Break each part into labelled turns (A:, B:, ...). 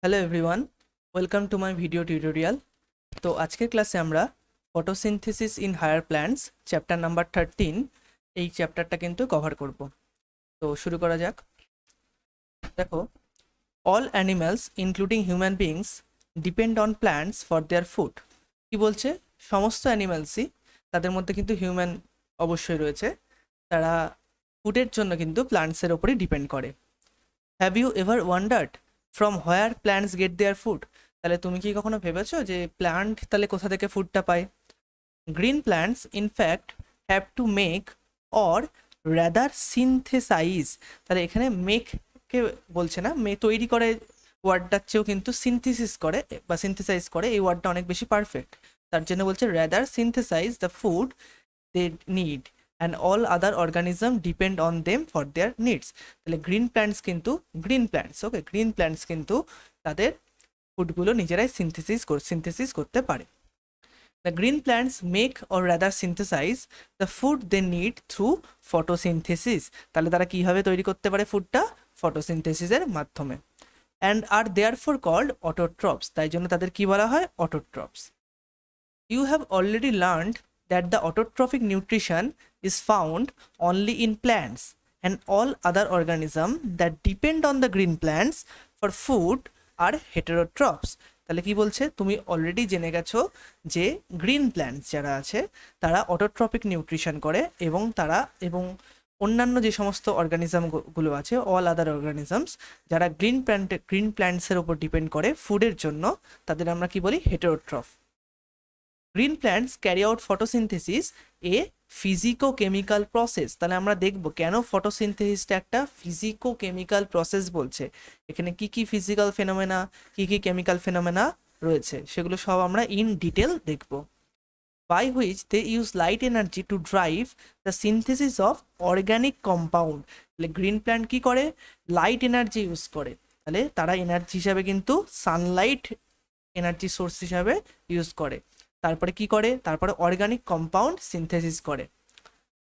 A: Hello everyone, welcome to my video tutorial. তো আজকের ক্লাসে আমরা photosynthesis in higher plants chapter number 13 এই চ্যাপ্টারটা কিন্তু কভার করব। তো শুরু করা যাক। দেখো, all animals including human beings depend on plants for their food. কি বলছে? সমস্ত অ্যানিমালসই, তাদের মধ্যে কিন্তু হিউম্যান অবশ্যই রয়েছে, তারা ফুডের জন্য কিন্তু প্ল্যান্টসের ওপরই ডিপেন্ড করে। Have you ever wondered from where plants get their food? তাহলে তুমি কি কখনো ভেবেছো যে প্ল্যান্ট তাহলে কোথা থেকে ফুডটা পায়? Green plants in fact have to make or rather synthesise. তাহলে এখানে মেককে বলছে না, তৈরি করে ওয়ার্ডটার চেয়েও কিন্তু সিনথেসিস করে বা সিনথেসাইজ করে, এই ওয়ার্ডটা অনেক বেশি পারফেক্ট। তার জন্য বলছে rather synthesise the food they need and all other organism depend on them for their needs. তাহলে গ্রিন প্ল্যান্টস কিন্তু তাদের ফুডগুলো নিজেরাই সিনথেসিস করতে পারে। The green plants make or rather synthesise the food they need through photosynthesis. তাহলে তারা কীভাবে তৈরি করতে পারে ফুডটা? ফটোসিনথেসিসের মাধ্যমে। অ্যান্ড আর দেয়ার ফর কল্ড অটোট্রপস, তাই জন্য তাদের কি বলা হয়? অটোট্রপস। You have already learned that the autotrophic nutrition is found only in plants, and all other organisms that depend on the green plants for food are heterotrophs. তাহলে কি বলছে? তুমি অলরেডি জেনে গেছো যে গ্রিন প্ল্যান্টস যারা আছে তারা অটোট্রপিক নিউট্রিশন করে, এবং অন্যান্য যে সমস্ত অর্গানিজমগুলো আছে, অল আদার অর্গানিজমস যারা গ্রিন প্ল্যান্টসের ওপর ডিপেন্ড করে ফুডের জন্য, তাদের আমরা কি বলি? Heterotroph. Green plants carry out photosynthesis a physico chemical process. তাহলে আমরা দেখব কেন ফটোসিনথেসিসটা একটা ফিজিকো কেমিক্যাল প্রসেস বলছে। এখানে কি কি ফিজিক্যাল ফেনোমেনা, কি কি কেমিক্যাল ফেনোমেনা রয়েছে, সেগুলো সব আমরা ইন ডিটেল দেখব। By which they use light energy to drive the synthesis of organic compound. তাহলে গ্রিন প্ল্যান্ট কি করে? লাইট এনার্জি ইউজ করে। তাহলে তারা এনার্জি হিসাবে কিন্তু সানলাইট এনার্জি সোর্স হিসাবে ইউজ করে। তারপরে কি করে? তারপরে অর্গানিক কম্পাউন্ড সিনথেসিস করে।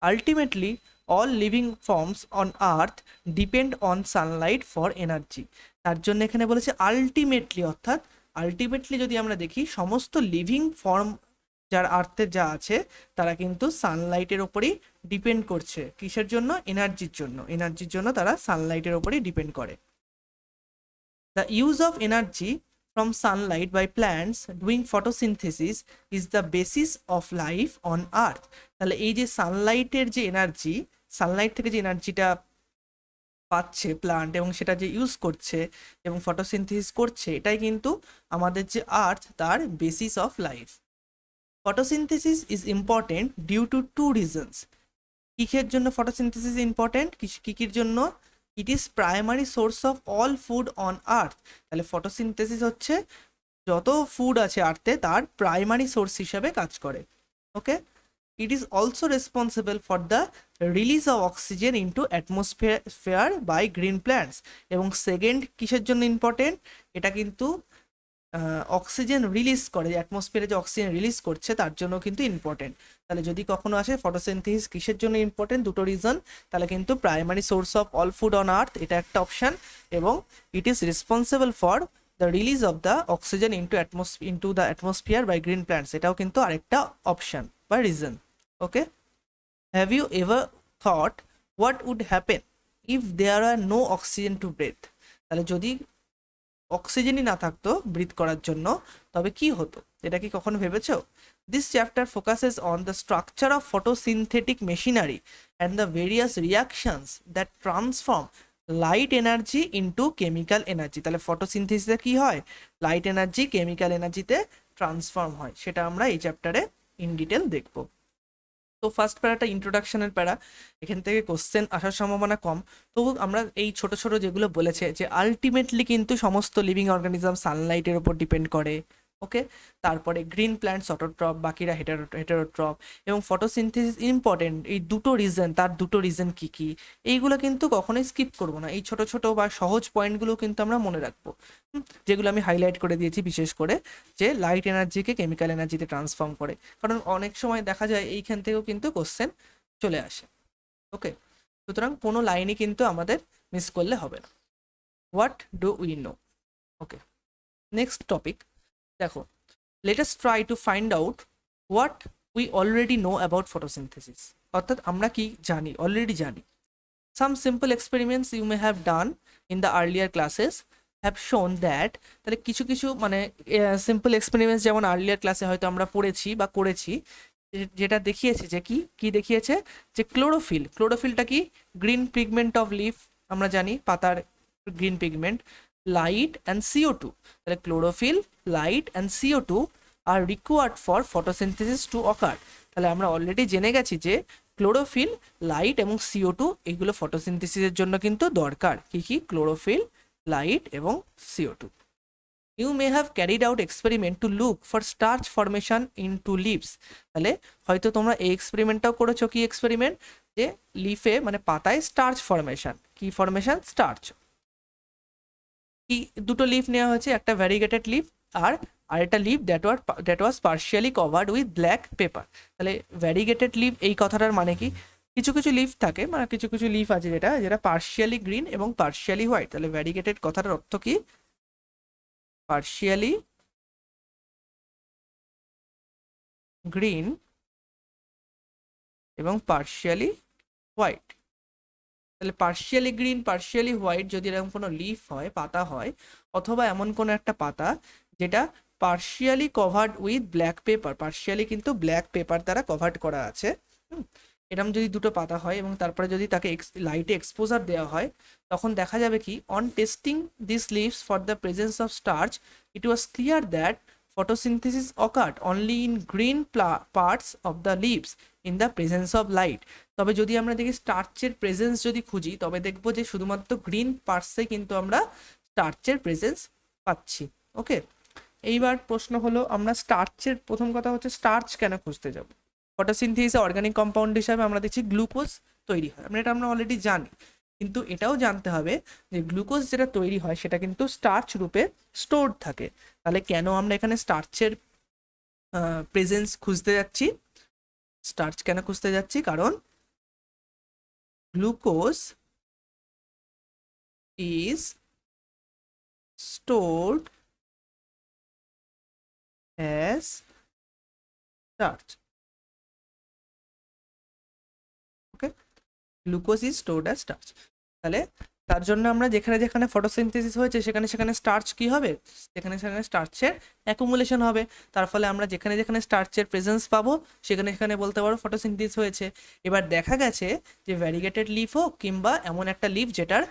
A: Ultimately all living forms on earth depend on Sunlight for energy. তার জন্য এখানে বলেছে আলটিমেটলি, অর্থাৎ আলটিমেটলি যদি আমরা দেখি সমস্ত লিভিং ফর্ম যার আর্থে যা আছে তারা কিন্তু সানলাইটের ওপরই ডিপেন্ড করছে। কিসের জন্য? এনার্জির জন্য তারা সানলাইটের ওপরই ডিপেন্ড করে। The use of energy from sunlight by plants doing photosynthesis is the basis of life on earth. তাহলে এই যে সানলাইটের যে এনার্জি, সানলাইট থেকে যে এনার্জিটা পাচ্ছে প্লান্ট এবং সেটা যে ইউজ করছে এবং ফটোসিনথেসিস করছে, এটাই কিন্তু আমাদের যে আর্থ তার basis of life. Photosynthesis is important due to two reasons. কিসের জন্য ফটোসিনথেসিস ইম্পর্টেন্ট? কিসের জন্য? It is primary source of all food on earth. তাহলে ফটোসিনথেসিস হচ্ছে যত ফুড আছে আর্থে তার প্রাইমারি সোর্স হিসাবে কাজ করে। Okay, it is also responsible for the release of oxygen into atmosphere by green plants. এবং সেকেন্ড কিসের জন্য ইম্পর্টেন্ট? এটা কিন্তু অক্সিজেন রিলিজ করে, অ্যাটমসফিয়ারে যে অক্সিজেন রিলিজ করছে তার জন্য কিন্তু ইম্পর্টেন্ট। তাহলে যদি কখনো আসে ফটোসিনথেসিস কিসের জন্য ইম্পর্টেন্ট, দুটো রিজন, তাহলে কিন্তু primary source of all food on earth এটা একটা অপশান, এবং it is responsible for the release of the oxygen into the atmosphere by green plants, এটাও কিন্তু আরেকটা অপশান বা reason. Okay, have you ever thought what would happen if there are no oxygen to breathe? তাহলে যদি অক্সিজেনই না থাকতো breathe করার জন্য, তবে কি হতো? এটা কি কখনো ভেবেছো? This chapter focuses on the structure of photosynthetic machinery and the various reactions that transform light energy into chemical energy. তাহলে ফটোসিনথেসিসে কি হয়? লাইট এনার্জি কেমিক্যাল এনার্জিতে ট্রান্সফর্ম হয়, সেটা আমরা এই চ্যাপ্টারে ইন ডিটেল দেখবো। তো ফার্স্ট প্যারাটা ইন্ট্রোডাকশনের প্যারা, এখান থেকে কোশ্চেন আসার সম্ভাবনা কম। তবু আমরা এই ছোট ছোট যেগুলো বলেছে যে আলটিমেটলি কিন্তু সমস্ত লিভিং অর্গানিজম সানলাইটের ওপর ডিপেন্ড করে। ওকে, তারপরে গ্রিন প্ল্যান্টস অটোট্রপ, বাকিরা হেটেরোট্রপ, এবং ফটোসিনথেসিস ইম্পর্টেন্ট। এই দুটো রিজন, তার দুটো রিজন কি কি, এইগুলো কিন্তু কখনোই স্কিপ করবো না। এই ছোট ছোট বা সহজ পয়েন্টগুলো কিন্তু আমরা মনে রাখবো, যেগুলো আমি হাইলাইট করে দিয়েছি, বিশেষ করে যে লাইট এনার্জিকে কেমিক্যাল এনার্জিতে ট্রান্সফর্ম করে। কারণ অনেক সময় দেখা যায় এইখান থেকেও কিন্তু কোশ্চেন চলে আসে। ওকে, সুতরাং কোনো লাইনই কিন্তু আমাদের মিস করলে হবে না। What do we know? Okay, next topic দেখো, let us try to find out what we already know about photosynthesis, অর্থাৎ আমরা কি জানি, অলরেডি জানি। Some simple experiments you may have done in the earlier classes have shown that, তাহলে কিছু কিছু মানে সিম্পল এক্সপেরিমেন্টস যেমন আর্লিয়ার ক্লাসে হয়তো আমরা পড়েছি বা করেছি, যেটা দেখিয়েছে যে কি দেখিয়েছে যে ক্লোরোফিলটা কি, গ্রিন পিগমেন্ট অফ লিফ, আমরা জানি পাতার green pigment, light and CO2, তাহলে chlorophyll, light and CO2 R required for photosynthesis two অকার। তাহলে আমরা অলরেডি জেনে গেছি যে ক্লোরোফিল, লাইট এবং CO2 এগুলো ফটোসিনথেসিসের জন্য কিন্তু দরকার। কি ক্লোরোফিল, লাইট এবং CO2। You may have carried out experiment to look for starch formation into leaves, তাহলে হয়তো তোমরা এই এক্সপেরিমেন্টটাও করেছো। কি এক্সপেরিমেন্ট? যে লিফে মানে পাতায় স্টার্চ ফরমেশন, কি ফরমেশন? স্টার্চ। কি দুটো লিফ নেওয়া হয়েছে, একটা ভ্যারিগেটেড লিফ আর আরেকটা leaf that was partially covered with black pepper. তাহলে ভ্যারিগেটেড লিফ এই কথাটার মানে কি, কিছু কিছু লিফ থাকে, মানে কিছু কিছু লিফ আছে যেটা পার্শিয়ালি গ্রিন এবং পার্শিয়ালি হোয়াইট। তাহলে ভ্যারিগেটেড কথাটার অর্থ কি? পার্শিয়ালি গ্রিন এবং পার্শিয়ালি হোয়াইট। তাহলে পার্শিয়ালি গ্রিন, পার্শিয়ালি হোয়াইট যদি এরকম কোনো লিফ হয়, পাতা হয়, অথবা এমন কোনো একটা পাতা যেটা partially covered with black pepper, partially কিন্তু ব্ল্যাক পেপার দ্বারা কভার্ড করা আছে, এরকম যদি দুটো পাতা হয় এবং তারপরে যদি তাকে লাইটে এক্সপোজার দেওয়া হয়, তখন দেখা যাবে কি, on testing this leaves for the presence of starch it was clear that photosynthesis occurred only in green parts of the leaves in the presence of light। তবে যদি আমরা দেখি স্টার্চের প্রেজেন্স যদি খুঁজি, তবে দেখবো যে শুধুমাত্র গ্রিন পার্টসে কিন্তু আমরা স্টার্চের প্রেজেন্স পাচ্ছি। ওকে, এইবার প্রশ্ন হলো, আমরা স্টার্চের প্রথম কথা হচ্ছে স্টার্চ কেন খুঁজতে যাব? ফটোসিনথেসিসে অর্গানিক কম্পাউন্ড হিসাবে আমরা দেখছি গ্লুকোজ তৈরি হয়, এটা আমরা অলরেডি জানি, কিন্তু এটাও জানতে হবে যে গ্লুকোজ যেটা তৈরি হয় সেটা কিন্তু স্টার্চ রূপে স্টোরড থাকে। তাহলে কেন আমরা এখানে স্টার্চের প্রেজেন্স খুঁজতে যাচ্ছি? স্টার্চ কেন খুঁজতে যাচ্ছি? কারণ glucose is stored as starch. Okay, glucose is stored as starch. তাহলে তার জন্য আমরা যেখানে যেখানে ফটোসিনথেসিস হয়েছে সেখানে সেখানে স্টার্চ কি হবে? সেখানে সেখানে স্টার্চের অ্যাকুমুলেশন হবে। তার ফলে আমরা যেখানে যেখানে স্টার্চের প্রেজেন্স পাবো সেখানে সেখানে বলতে পারো ফটোসিনথেসিস হয়েছে। এবার দেখা গেছে যে ভ্যারিগেটেড লিফ হোক কিংবা এমন একটা লিফ যেটার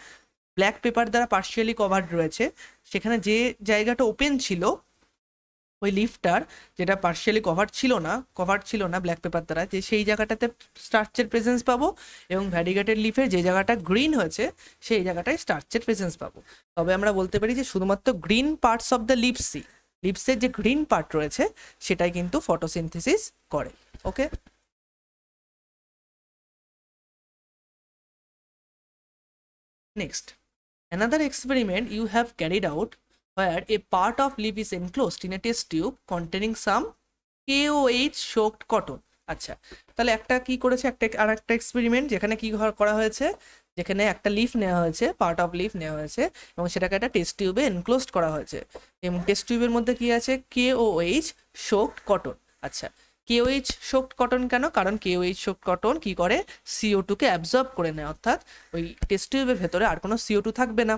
A: ব্ল্যাক পেপার দ্বারা পার্শিয়ালি কভার্ড রয়েছে, সেখানে যে জায়গাটা ওপেন ছিল ওই লিফটার, যেটা পার্শিয়ালি কভার্ড ছিল না ব্ল্যাক পেপার দ্বারা, যে সেই জায়গাটাতে স্টার্চের প্রেজেন্স পাবো, এবং ভ্যারিগেটেড লিফের যে জায়গাটা গ্রিন হয়েছে সেই জায়গাটায় স্টার্চের প্রেজেন্স পাবো। তবে আমরা বলতে পারি যে শুধুমাত্র গ্রিন পার্টস অফ দ্য লিভসের যে গ্রিন পার্ট রয়েছে সেটাই কিন্তু ফটোসিনথেসিস করে। ওকে, next, another experiment you have carried out where a part of leaf is enclosed in a test tube containing some KOH soaked cotton। আচ্ছা, তাহলে একটা কি করেছে, আর একটা এক্সপেরিমেন্ট যেখানে কি করা হয়েছে, যেখানে একটা লিফ নেওয়া হয়েছে, পার্ট অফ লিফ নেওয়া হয়েছে এবং সেটাকে একটা টেস্ট টিউবে এনক্লোজড করা হয়েছে, এবং টেস্ট টিউবের মধ্যে কি আছে? KOH soaked cotton. আচ্ছা, KOH সোকড কটন কেন? কারণ KOH সোকড কটন কি করে? CO2 কে অ্যাবজর্ব করে নেয়, অর্থাৎ ওই টেস্ট টিউবের ভেতরে আর কোনো CO2 থাকবে না।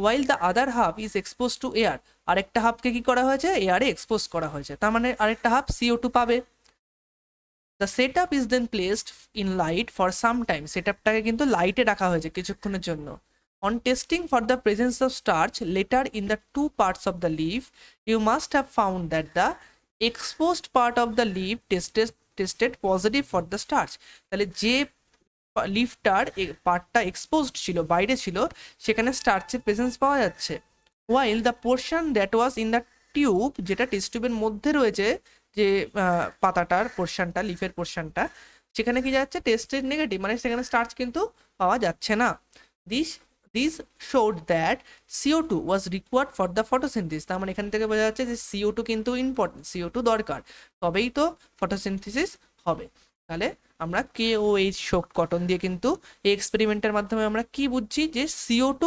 A: While the other half is expose to air, আরেকটা হাফকে কি করা হয়েছে? এয়ারে এক্সপোজ করা হয়েছে, তার মানে আরেকটা হাফ CO2 পাবে। The set up is then placed in light for some time, set আপটাকে কিন্তু লাইটে রাখা হয়েছে কিছুক্ষণের জন্য। On testing for the presence of starch later in the two parts of the leave you must have found that the exposed part of the leave tested positive for the starch. তাহলে যে লিফটার পার্টটা exposed ছিল, বাইরে ছিল, সেখানে স্টার্চের presence পাওয়া যাচ্ছে। While the portion that was in the tube, যেটা টেস্ট টিউবের মধ্যে রয়েছে, যে পাতাটার পোর্শনটা, লিফের পোর্শনটা, সেখানে কি যাচ্ছে? টেস্টেড নেগেটিভ, মানে সেখানে স্টার্চ কিন্তু পাওয়া যাচ্ছে না। This showed that CO2 was required for the photosynthesis. তার মানে এখান থেকে বোঝা যাচ্ছে যে CO2 কিন্তু ইম্পর্টেন্ট, CO2 দরকার, তবেই তো ফটোসিনথেসিস হবে। তাহলে আমরা KOH সোকড কটন দিয়ে কিন্তু এই এক্সপেরিমেন্টের মাধ্যমে আমরা কি বুঝছি? যে CO2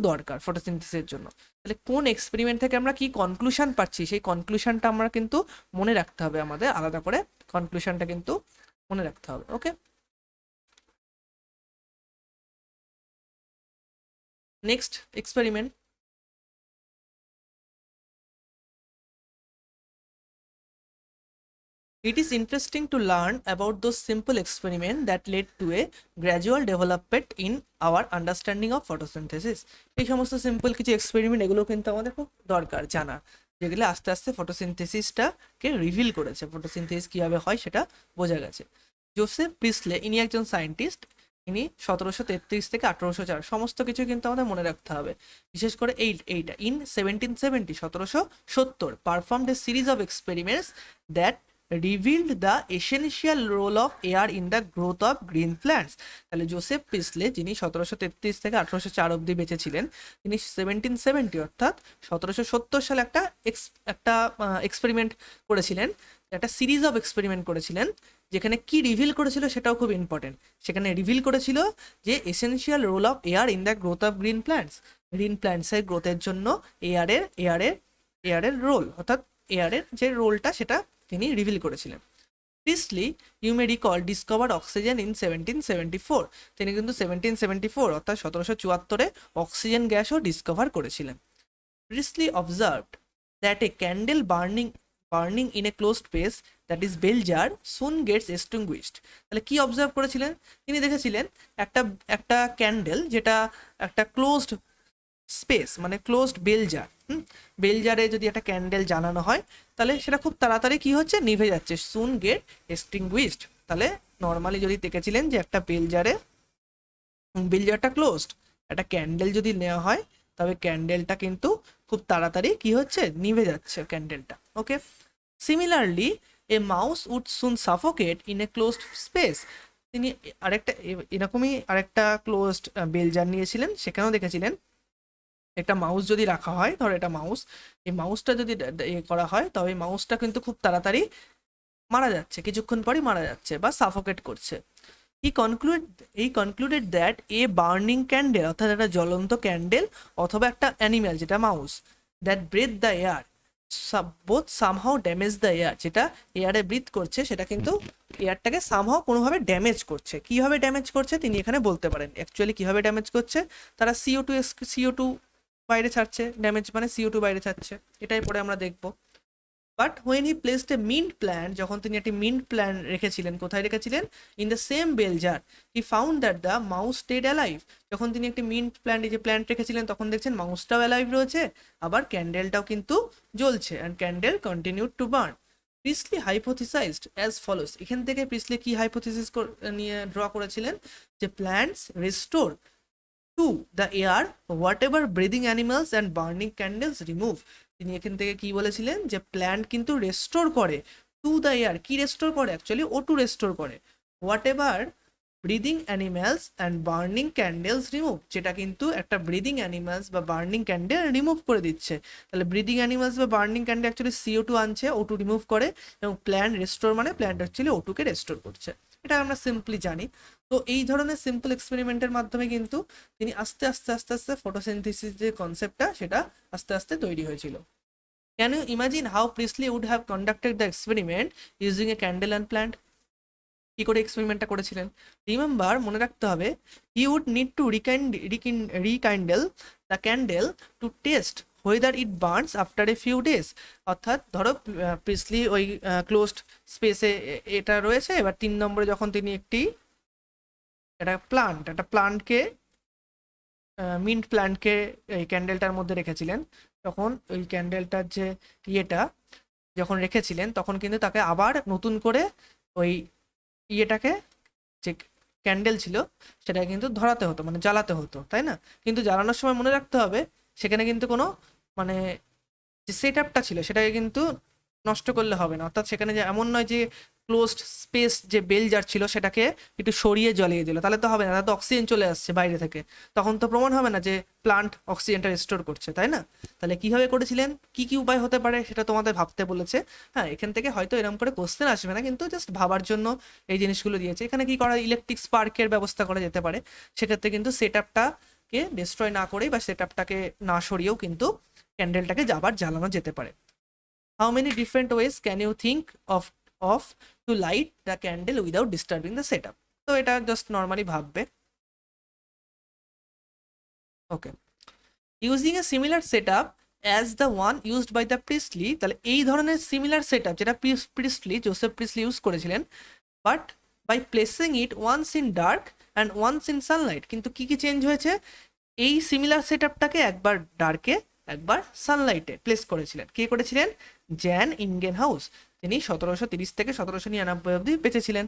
A: দরকার ফটোসিনথেসিসের জন্য। তাহলে কোন এক্সপেরিমেন্ট থেকে আমরা কি কনক্লুশন পাচ্ছি সেই কনক্লুশনটা আমরা কিন্তু মনে রাখতে হবে, আমাদের আলাদা করে কনক্লুশনটা কিন্তু মনে রাখতে হবে। Okay, next experiment. It is interesting to learn about those simple experiments that led to a gradual development in our understanding of photosynthesis. এই সমস্ত সিম্পল কিছু এক্সপেরিমেন্ট এগুলো কিন্তু আমাদের খুব দরকার জানা, যেগুলো আস্তে আস্তে ফটোসিনথেসিসটাকে রিভিল করেছে, ফটোসিনথেসিস কীভাবে হয় সেটা বোঝা গেছে। জোসেফ প্রিসলে ইনি একজন সায়েন্টিস্ট, ইনি 1733 থেকে 1804 সমস্ত কিছু কিন্তু আমাদের মনে রাখতে হবে, বিশেষ করে এইটা in 1770 performed A series of experiments that revealed the essential role of air in the growth of green plants. তাহলে জোসেফ প্রিসলে, যিনি 1733 থেকে 1804 অব্দি বেঁচে ছিলেন, তিনি 1770 অর্থাৎ 1770 সালে একটা এক্সপেরিমেন্ট করেছিলেন, একটা সিরিজ অফ এক্সপেরিমেন্ট করেছিলেন, যেখানে কি রিভিল করেছিল সেটাও খুব ইম্পর্টেন্ট। সেখানে রিভিল করেছিল যে essential role of air in the growth of green plants, green প্ল্যান্টসের গ্রোথের জন্য এয়ারের রোল, অর্থাৎ এয়ারের যে রোলটা সেটা তিনি রিভিল করেছিলেন। Priestley, you may recall, discovered oxygen in 1774। তিনি কিন্তু 1774 অর্থাৎ 1774 অক্সিজেন গ্যাসও ডিসকভার করেছিলেন। Priestley observed that a candle burning in a closed space that is bell jar soon gets extinguished. তাহলে কি অবজার্ভ করেছিলেন? তিনি দেখেছিলেন একটা ক্যান্ডেল, যেটা একটা ক্লোজড স্পেস মানে ক্লোজড বেলজার, বেলজারে যদি একটা ক্যান্ডেল জ্বালানো হয় তাহলে সেটা খুব তাড়াতাড়ি কি হচ্ছে, নিভে যাচ্ছে, সুন গেট এক্সটিংগুইশড। তাহলে নর্মালি যদি দেখেছিলেন যে একটা বেলজারটা ক্লোজড, একটা ক্যান্ডেল যদি নেওয়া হয় তবে ক্যান্ডেলটা কিন্তু খুব তাড়াতাড়ি কি হচ্ছে, নিভে যাচ্ছে ক্যান্ডেলটা। Okay, similarly a mouse would soon suffocate in a closed space. তিনি এরকমই আরেকটা ক্লোজড বেলজার নিয়েছিলেন, সেখানেও দেখেছিলেন একটা মাউস যদি রাখা হয়, ধরো এটা মাউস, এই মাউসটা যদি করা হয় তবে এই মাউসটা কিন্তু খুব তাড়াতাড়ি মারা যাচ্ছে, কিছুক্ষণ পরই মারা যাচ্ছে বা সাফোকেট করছে। He concluded that a burning candle, অর্থাৎ একটা জ্বলন্ত ক্যান্ডেল অথবা একটা অ্যানিম্যাল যেটা mouse, that breathe the air both somehow damage the air, যেটা এয়ারে ব্রিথ করছে সেটা কিন্তু এয়ারটাকে সামহাও কোনোভাবে ড্যামেজ করছে। কীভাবে ড্যামেজ করছে তিনি এখানে বলতে পারেন, অ্যাকচুয়ালি কীভাবে ড্যামেজ করছে, তারা CO2 বাইরে ছাড়ছে, ড্যামেজ মানে CO2 বাইরে ছাড়ছে, এটাই পরে আমরা দেখব। But when he placed a mint plant, যখন তিনি একটি মিন্ট প্ল্যান্ট রেখেছিলেন, কোথায় রেখেছিলেন, in the same bell jar, he found that the mouse stayed alive. যখন তিনি একটি মিন্ট প্ল্যান্ট, এই যে প্ল্যান্ট রেখেছিলেন, তখন দেখছেন মাউসটাও অ্যালাইভ রয়েছে, আবার ক্যান্ডেলটাও কিন্তু জ্বলছে, and candle continued to burn. Priestley hypothesised as follows. এখান থেকে প্রিসলি কি হাইপোথিসিস নিয়ে ড্র করেছিলেন, যে plants restore to the air whatever breathing animals and burning candles remove. তিনি এখান থেকে কি বলেছিলেন, যে প্ল্যান্ট কিন্তু রেস্টোর করে টু দ্য এয়ার, কি রেস্টোর করে, অ্যাকচুয়ালি O2 রেস্টোর করে, what ever breathing animals and burning candles remove, যেটা কিন্তু একটা ব্রিদিং অ্যানিমালস বা বার্নিং ক্যান্ডেল রিমুভ করে দিচ্ছে। তাহলে ব্রিদিং অ্যানিমালস বা বার্নিং ক্যান্ডেল অ্যাকচুয়ালি CO2 আনছে, O2 রিমুভ করে, এবং প্ল্যান্ট রেস্টোর মানে প্ল্যান্ট অ্যাকচুয়ালি O2কে রেস্টোর করছে, এটা আমরা সিম্পলি জানি। তো এই ধরনের সিম্পল এক্সপেরিমেন্টের মাধ্যমে কিন্তু তিনি আস্তে আস্তে ফটোসিনথেসিস যে কনসেপ্টটা সেটা আস্তে আস্তে তৈরি হয়েছিল। Can you imagine how Priestley would have conducted the experiment using a candle and plant? কি করে এক্সপেরিমেন্টটা করেছিলেন? রিমেম্বার, মনে রাখতে হবে, he would need to rekindle the candle to test whether it burns after a few days। অর্থাৎ ধরো Presley ওই ক্লোজড স্পেসে এটা রয়েছে, এবার 3 নম্বরে যখন তিনি একটা প্লান্টকে মিন্ট প্ল্যান্টকে এই ক্যান্ডেলটার মধ্যে রেখেছিলেন, তখন ওই ক্যান্ডেলটার যে যখন রেখেছিলেন তখন কিন্তু তাকে আবার নতুন করে ওই যে ক্যান্ডেল ছিল সেটাকে কিন্তু ধরাতে হতো, মানে জ্বালাতে হতো, তাই না? কিন্তু জ্বালানোর সময় মনে রাখতে হবে সেখানে কিন্তু কোনো মানে যে সেট আপটা ছিল সেটাকে কিন্তু নষ্ট করলে হবে না, অর্থাৎ সেখানে যে এমন নয় যে ক্লোজড স্পেস যে বেলজার ছিল সেটাকে একটু সরিয়ে জ্বালিয়ে দিল, তাহলে তো হবে না, তাহলে তো অক্সিজেন চলে আসছে বাইরে থেকে, তখন তো প্রমাণ হবে না যে প্লান্ট অক্সিজেনটা রিস্টোর করছে, তাই না? তাহলে কিভাবে করেছিলেন, কি উপায় হতে পারে সেটা তোমাদের ভাবতে বলেছে। হ্যাঁ, এখান থেকে হয়তো এরকম করে কোশ্চেন আসবে না, কিন্তু জাস্ট ভাবার জন্য এই জিনিসগুলো দিয়েছে। এখানে কি করা, ইলেকট্রিক স্পার্কের ব্যবস্থা করা যেতে পারে, সেক্ষেত্রে কিন্তু সেট আপটাকে ডিস্ট্রয় না করেই বা সেট আপটাকে না সরিয়েও কিন্তু ক্যান্ডেলটাকে আবার জ্বালানো যেতে পারে। How many different ways can you think of to light the candle without disturbing the set up? তো এটা জাস্ট নর্মালি ভাববে। Okay, using a similar set up as the one used by the Priestley, তাহলে এই ধরনের similar set up যেটা Joseph Priestley use করেছিলেন, but by placing it once in dark and once in sunlight. কিন্তু কি কি change হয়েছে? এই সিমিলার সেট আপটাকে একবার ডার্কে একবার সানলাইটে প্লেস করেছিলেন। কে করেছিলেন? Jan Ingenhousz. তিনি 1730 থেকে 1799 অবধি বেঁচেছিলেন।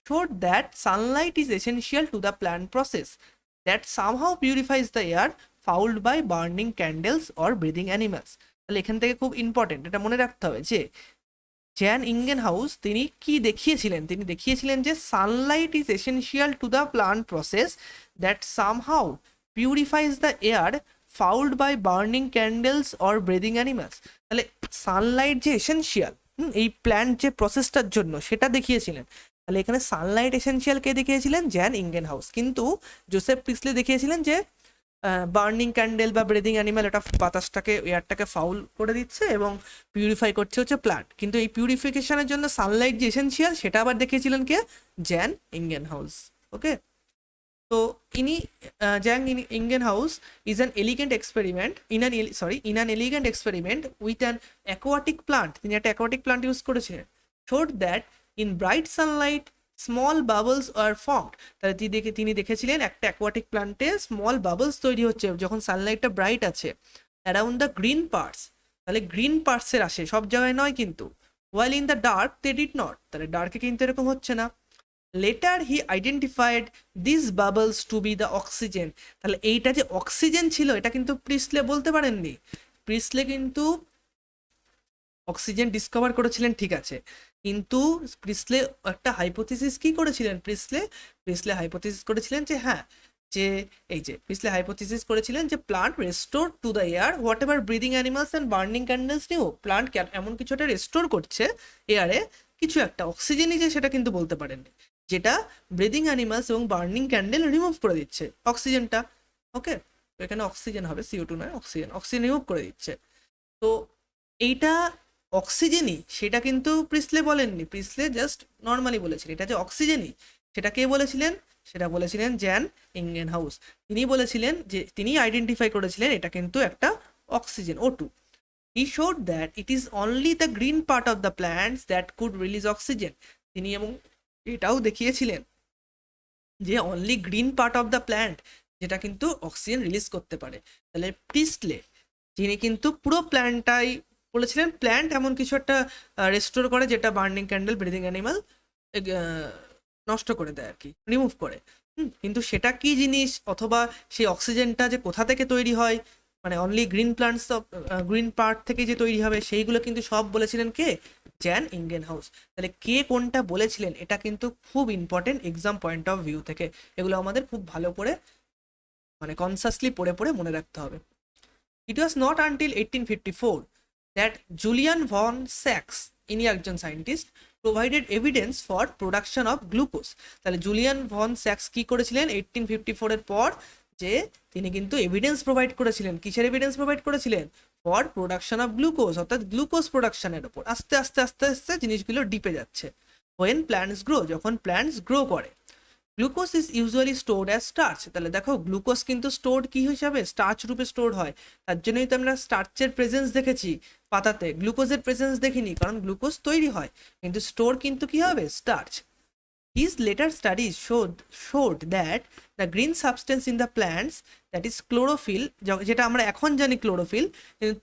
A: Showed that sunlight is essential to the plant process that somehow purifies the air fouled by burning candles or breathing animals. তাহলে এখান থেকে খুব ইম্পর্টেন্ট, এটা মনে রাখতে হবে যে জ্যান ইঙ্গেনহাউস তিনি কি দেখিয়েছিলেন? তিনি দেখিয়েছিলেন যে sunlight is essential to the plant process that somehow purifies the air fouled by burning candles or breathing animals. তাহলে সানলাইট যে এসেনশিয়াল এই প্ল্যান্ট যে প্রসেসটার জন্য, সেটা দেখিয়েছিলেন। তাহলে এখানে সানলাইট এসেনশিয়াল কে দেখিয়েছিলেন? জ্যান ইঙ্গেনহাউস। কিন্তু জোসেফ প্রিস্টলি দেখিয়েছিলেন যে বার্নিং ক্যান্ডেল বা ব্রিদিং অ্যানিমাল এটা বাতাসটাকে, এয়ারটাকে ফাউল করে দিচ্ছে এবং পিউরিফাই করছে হচ্ছে প্ল্যান্ট। কিন্তু এই পিউরিফিকেশনের জন্য সানলাইট যে এসেনশিয়াল সেটা আবার দেখিয়েছিলেন কে? Gen Ingenhousz. ওকে, তো Jan Ingenhousz is an elegant experiment in an elegant experiment with an aquatic plant. তিনি একটা অ্যাকোয়াটিক প্লান্ট ইউজ করেছিলেন। Showed that in bright sunlight small bubbles are formed. তাহলে তিনি দেখেছিলেন একটা অ্যাকোয়াটিক প্লান্টে স্মল বাবলস তৈরি হচ্ছে যখন সানলাইটটা ব্রাইট আছে অ্যারাউন্ড দ্য গ্রিন পার্টস। তাহলে গ্রিন পার্টসের আসে, সব জায়গায় নয় কিন্তু। While in the dark they did not. তাহলে ডার্কে কিন্তু এরকম হচ্ছে না। Later he identified this bubbles to be the oxygen. তাহলে এইটা যে অক্সিজেন ছিল এটা কিন্তু প্রিস্টলে বলতে পারেননি। প্রিস্টলে কিন্তু অক্সিজেন ডিসকভার করেছিলেন, ঠিক আছে, কিন্তু প্রিস্টলে একটা হাইপোথিসিস কি করেছিলেন? প্রিস্টলে হাইপোথিসিস করেছিলেন যে হ্যাঁ, যে এই যে প্রিস্টলে হাইপোথিসিস করেছিলেন যে plant restore two the air whatever breathing animals and burning candles new. Plant এমন কিছু একটা রেস্টোর করছে এয়ারে, কিছু একটা অক্সিজেনই যে সেটা কিন্তু বলতে পারেননি, যেটা ব্রিদিং অ্যানিমালস এবং বার্নিং ক্যান্ডেল রিমুভ করে দিচ্ছে অক্সিজেনটা। ওকে, তো এখানে অক্সিজেন হবে, CO2 নয়, অক্সিজেন রিমুভ করে দিচ্ছে। তো এইটা অক্সিজেনই, সেটা কিন্তু প্রিস্টলে বলেননি। প্রিস্টলে জাস্ট নর্মালি বলেছিলেন এটা যে অক্সিজেনই। সেটা কে বলেছিলেন? সেটা বলেছিলেন জ্যান ইঙ্গেনহাউস। তিনি বলেছিলেন যে তিনি আইডেন্টিফাই করেছিলেন এটা কিন্তু একটা oxygen, O2। He showed that it is only the green part of the plants that could release oxygen. তিনি এবং এটাও দেখিয়েছিলেন যে only green part of the plant যেটা কিন্তু অক্সিজেন রিলিজ করতে পারে। তাহলে প্রিস্টলে যিনি কিন্তু পুরো প্ল্যান্টটাই বলেছিলেন প্ল্যান্ট এমন কিছু একটা রেস্টোর করে যেটা বার্নিং ক্যান্ডেল ব্রিদিং অ্যানিমাল নষ্ট করে দেয় আর কি, রিমুভ করে। কিন্তু সেটা কি জিনিস অথবা সেই অক্সিজেনটা যে কোথা থেকে তৈরি হয়, মানে only green plants green part থেকে যে তৈরি হবে সেইগুলো কিন্তু সব বলেছিলেন কে? জ্যান ইঙ্গেনহাউস। তাহলে কে কোনটা বলেছিলেন এটা কিন্তু খুব important exam point of view থেকে। এগুলো আমাদের খুব ভালো করে মানে কনসাসলি পড়ে পড়ে মনে রাখতে হবে। It was not until 1854 that Julian von স্যাক্স, ইনি একজন scientist, provided evidence for production of glucose. তাহলে জুলিয়ান ভন স্যাক্স কি করেছিলেন 1854 এর পর? যে তিনি কিন্তু এভিডেন্স প্রোভাইড করেছিলেন। কিসের এভিডেন্স প্রোভাইড করেছিলেন? ফর প্রোডাকশন অফ গ্লুকোজ, অর্থাৎ গ্লুকোজ প্রোডাকশনের ওপর। আস্তে আস্তে আস্তে আস্তে জিনিসগুলো ডিপে যাচ্ছে। ওয়েন প্ল্যান্টস গ্রো, যখন প্ল্যান্টস গ্রো করে। Glucose is usually stored as starch. তাহলে দেখো গ্লুকোজ কিন্তু স্টোরড কি হিসাবে? স্টার্চ রূপে স্টোর হয়। তার জন্যই তো আমরা স্টার্চের প্রেজেন্স দেখেছি পাতাতে, গ্লুকোজের প্রেজেন্স দেখিনি, কারণ গ্লুকোজ তৈরি হয় কিন্তু স্টোর কিন্তু কি হবে? Starch. His later studies showed that the green substance in the plants, that is chlorophyll, যেটা আমরা এখন জানি ক্লোরোফিল,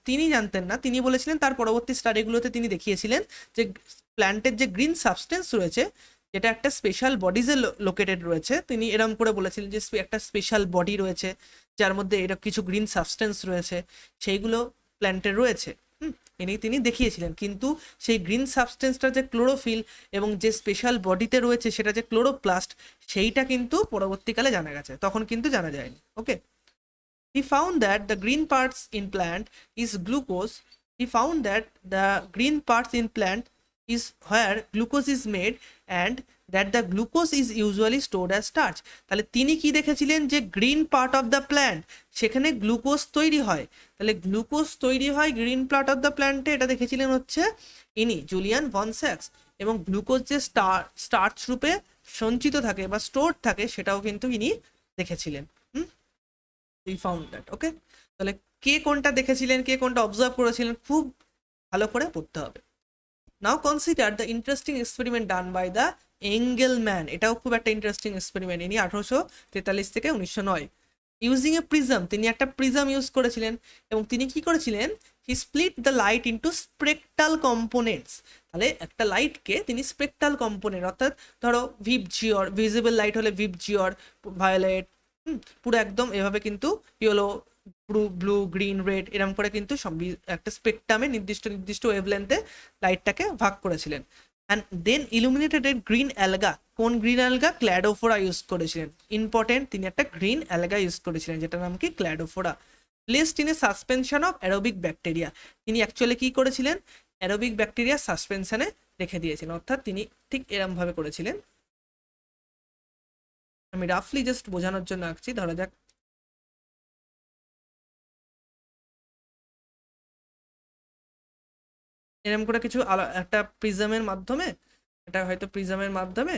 A: তিনি জানতেন না। তিনি বলেছিলেন তার পরবর্তী স্টাডিগুলোতে তিনি দেখিয়েছিলেন যে প্ল্যান্টের যে গ্রিন সাবস্টেন্স রয়েছে যেটা একটা স্পেশাল বডিজে লোকেটেড রয়েছে, তিনি এরকম করে বলেছিলেন যে একটা স্পেশাল বডি রয়েছে যার মধ্যে এরকম কিছু গ্রিন সাবস্টেন্স রয়েছে, সেইগুলো প্ল্যান্টের রয়েছে। তিনি দেখিয়েছিলেন। কিন্তু সেই গ্রিন সাবস্টেন্সটা যে ক্লোরোফিল এবং যে স্পেশাল বডিতে রয়েছে সেটা যে ক্লোরোপ্লাস্ট, সেইটা কিন্তু পরবর্তীকালে জানা গেছে, তখন কিন্তু জানা যায়নি। Okay, he found that the green parts in plant is glucose. He found that the green parts in plant is where glucose is made and that the glucose is usually stored as starch. তাহলে তিনি কি দেখেছিলেন যে green part of the plant সেখানে glucose তৈরি হয়, তাহলে glucose তৈরি হয় গ্রিন পার্ট অফ দ্য প্ল্যান্টে, এটা দেখেছিলেন হচ্ছে ইনি জুলিয়ান ভন স্যাক্স। এবং গ্লুকোজ যে স্টার্চ রূপে সঞ্চিত থাকে বা স্টোর থাকে সেটাও কিন্তু ইনি দেখেছিলেন। হি ফাউন্ড দ্যাট। ওকে, তাহলে কে কোনটা দেখেছিলেন, কে কোনটা অবজার্ভ করেছিলেন, খুব ভালো করে পড়তে হবে। Now consider the interesting experiment done by the Engelmann. এটাও খুব একটা ইন্টারেস্টিং এক্সপেরিমেন্ট। ইনি 1843 থেকে 1909। ইউজিং এ প্রিজম, তিনি একটা প্রিজম ইউজ করেছিলেন এবং তিনি কি করেছিলেন, he split the light into spectral components. তাহলে একটা লাইটকে তিনি স্পেকট্রাল কম্পোনেন্ট, অর্থাৎ ধরো ভিপজিওর, ভিজিবল লাইট হলে ভিপজিওর, ভায়োলেট, পুরো একদম এভাবে কিন্তু ইয়েলো, ব্লু, গ্রিন, রেড এরকম করে কিন্তু সব একটা স্পেকট্রামে নির্দিষ্ট নির্দিষ্ট ওয়েভলেন্থে লাইটটাকে ভাগ করেছিলেন। And then illuminated green alga. কোন গ্রিন অ্যালগা? ক্ল্যাডোফোরা ইউজ করেছিলেন। ইম্পর্টেন্ট, তিনি একটা গ্রিন অ্যালগা ইউজ করেছিলেন যেটার নাম কি? Cladophora. Placed in a suspension of aerobic bacteria. তিনি অ্যাকচুয়ালি কি করেছিলেন? অ্যারোবিক ব্যাকটেরিয়া সাসপেনশনে রেখে দিয়েছিলেন, অর্থাৎ তিনি ঠিক এরম ভাবে করেছিলেন। আমি রাফলি জাস্ট বোঝানোর জন্য আঁকছি। ধরা যাক এরকম করে কিছু একটা প্রিজমের মাধ্যমে, এটা হয়তো প্রিজমের মাধ্যমে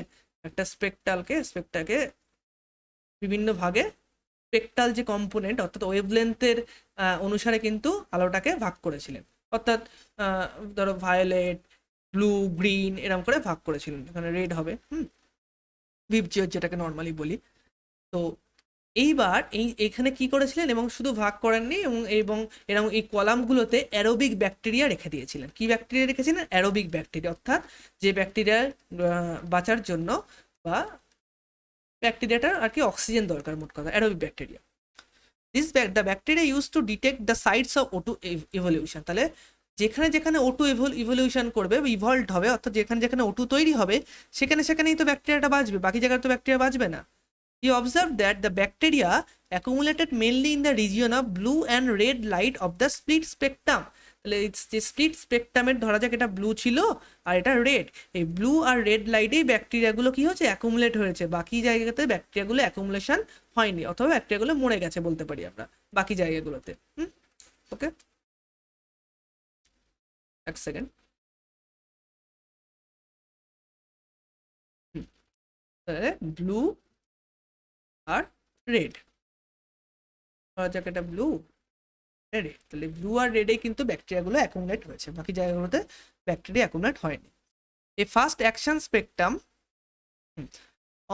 A: একটা স্পেকট্রাকে বিভিন্ন ভাগে স্পেকট্রাল যে কম্পোনেন্ট অর্থাৎ ওয়েভলেন্থের অনুসারে কিন্তু আলোটাকে ভাগ করেছিলেন, অর্থাৎ ধরো ভায়োলেট, ব্লু, গ্রিন এরকম করে ভাগ করেছিলেন। এখানে রেড হবে ভিপজিওর যেটাকে নর্মালি বলি। তো এইবার এখানে কি করেছিলেন এবং শুধু ভাগ করেননি এবং এরকম এই কলামগুলোতে অ্যারোবিক ব্যাকটেরিয়া রেখে দিয়েছিলেন। কি ব্যাকটেরিয়া রেখেছিলেন? অ্যারোবিক ব্যাকটেরিয়া, অর্থাৎ যে ব্যাকটেরিয়ার বাঁচার জন্য বা ব্যাকটেরিয়াটার আর কি অক্সিজেন দরকার, মোট কথা aerobic bacteria. The bacteria use to detect the sites of O two evolution. তাহলে যেখানে যেখানে ওটু ইভলিউশন করবে বা ইভলভ হবে, অর্থাৎ যেখানে যেখানে ওটু তৈরি হবে সেখানে সেখানেই তো ব্যাকটেরিয়াটা বাঁচবে, বাকি জায়গায় তো ব্যাকটেরিয়া বাঁচবে না। He observed that the bacteria accumulated mainly in the region of blue and red light of the split spectrum. তাহলে যে স্প্লিট স্পেকট্রামের ধরা যাক এটা ব্লু ছিল আর এটা রেড, এই ব্লু আর রেড লাইটেই ব্যাকটেরিয়াগুলো কি হচ্ছে? অ্যাকুমুলেট হয়েছে। বাকি জায়গাতে ব্যাকটেরিয়াগুলো অ্যাকুমুলেশন হয়নি, অথবা ব্যাকটেরিয়াগুলো মরে গেছে বলতে পারি আমরা বাকি জায়গাগুলোতে। ওকে, এক সেকেন্ড। তাহলে ব্লু আর রেড, ধরা যাক এটা ব্লু, রেড, তাহলে ব্লু আর রেডে কিন্তু ব্যাকটেরিয়াগুলো অ্যাকুমুলেট হয়েছে, বাকি জায়গাগুলোতে ব্যাকটেরিয়া অ্যাকুমুলেট হয়নি। A first action spectrum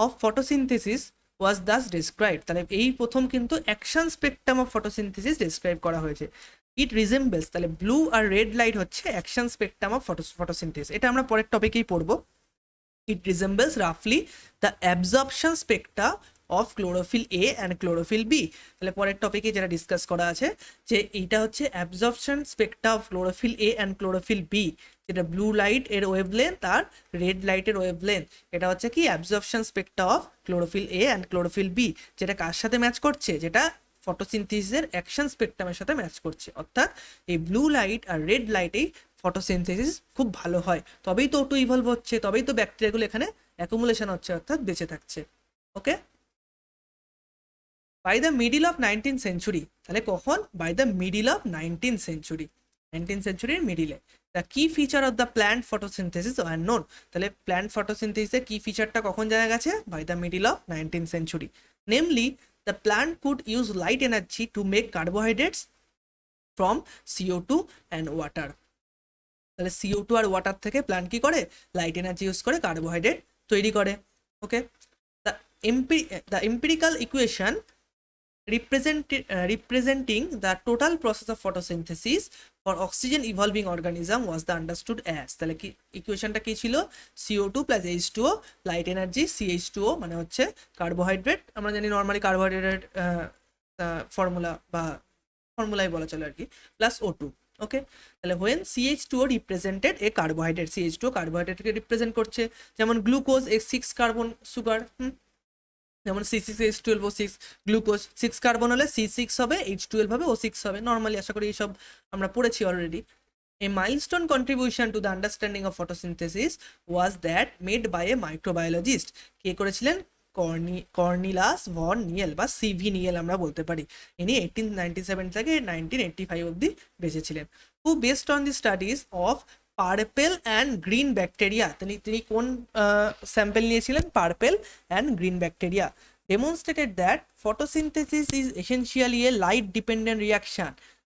A: of photosynthesis was thus described. তাহলে এই প্রথম কিন্তু action spectrum of photosynthesis describe করা হয়েছে। ইট রিজেম্বলস, তাহলে ব্লু আর রেড লাইট হচ্ছে অ্যাকশন স্পেকট্রাম অফ ফটোসিনথেসিস। এটা আমরা পরের টপিকেই পড়বো। ইট রিজেম্বলস রাফলি the absorption spectra of chlorophyll a and chlorophyll b. তাহলে পরের টপিকে যেটা ডিসকাস করা আছে যে এইটা হচ্ছে absorption spectra of chlorophyll a and chlorophyll b, যেটা ব্লু লাইট এর ওয়েভলেন্থ আর রেড লাইটের ওয়েভলেন্থ, এটা হচ্ছে কি absorption spectra of chlorophyll a and chlorophyll b, যেটা কার সাথে ম্যাচ করছে? যেটা ফটোসিনথেসিসের অ্যাকশন স্পেকট্রামের সাথে ম্যাচ করছে। অর্থাৎ এই ব্লু লাইট আর রেড লাইটেই ফটোসিনথেসিস খুব ভালো হয়, তবেই তো ওটু ইভলভ হচ্ছে, তবেই তো ব্যাকটেরিয়াগুলো এখানে অ্যাকুমুলেশন হচ্ছে, অর্থাৎ বেঁচে থাকছে। Okay, by the middle of 19th century. তাহলে কখন? By the middle of 19th century, 19th সেঞ্চুরির মিডিলে। The key feature of the plant photosynthesis are known. তাহলে প্ল্যান্ট ফটোসিনথেসিসের কি ফিচারটা কখন জানা গেছে? By the middle of 19th century. Namely the plant could use light energy to make carbohydrates from CO2 and water. তাহলে CO2 আর water থেকে প্ল্যান্ট কি করে? লাইট এনার্জি ইউজ করে কার্বোহাইড্রেট তৈরি করে। Okay, the empirical equation representing the total process of photosynthesis for oxygen evolving organism was the understood as। তাহলে কি ইকুয়েশনটা কি ছিল? CO2 plus H2O, light energy CH2O মানে হচ্ছে কার্বোহাইড্রেট, আমরা জানি নর্মালি কার্বোহাইড্রেট ফর্মুলাই বলা চলে আর কি, প্লাস O2। ওকে, তাহলে when CH2O represented a carbohydrate, CH2O কার্বোহাইড্রেটকে রিপ্রেজেন্ট করছে, যেমন গ্লুকোজ 6 কার্বন সুগার, যেমন C6H12O6, গ্লুকোজ 6 কার্বন হলে C6 হবে, H12 হবে, O6 হবে। নর্মালি আশা করি এইসব আমরা পড়েছি already. A milestone contribution to the understanding of photosynthesis was that made by a microbiologist. কে করেছিলেন? কর্নিলাস ভন নিয়েল বা সিভি নিয়েল আমরা বলতে পারি। ইনি 1897 থেকে 1985 অবধি বেঁচেছিলেন। Who based on the studies of purple and green bacteria, তিনি কোন স্যাম্পল নিয়েছিলেন? Purple and green bacteria. Demonstrated that photosynthesis is essentially a light dependent reaction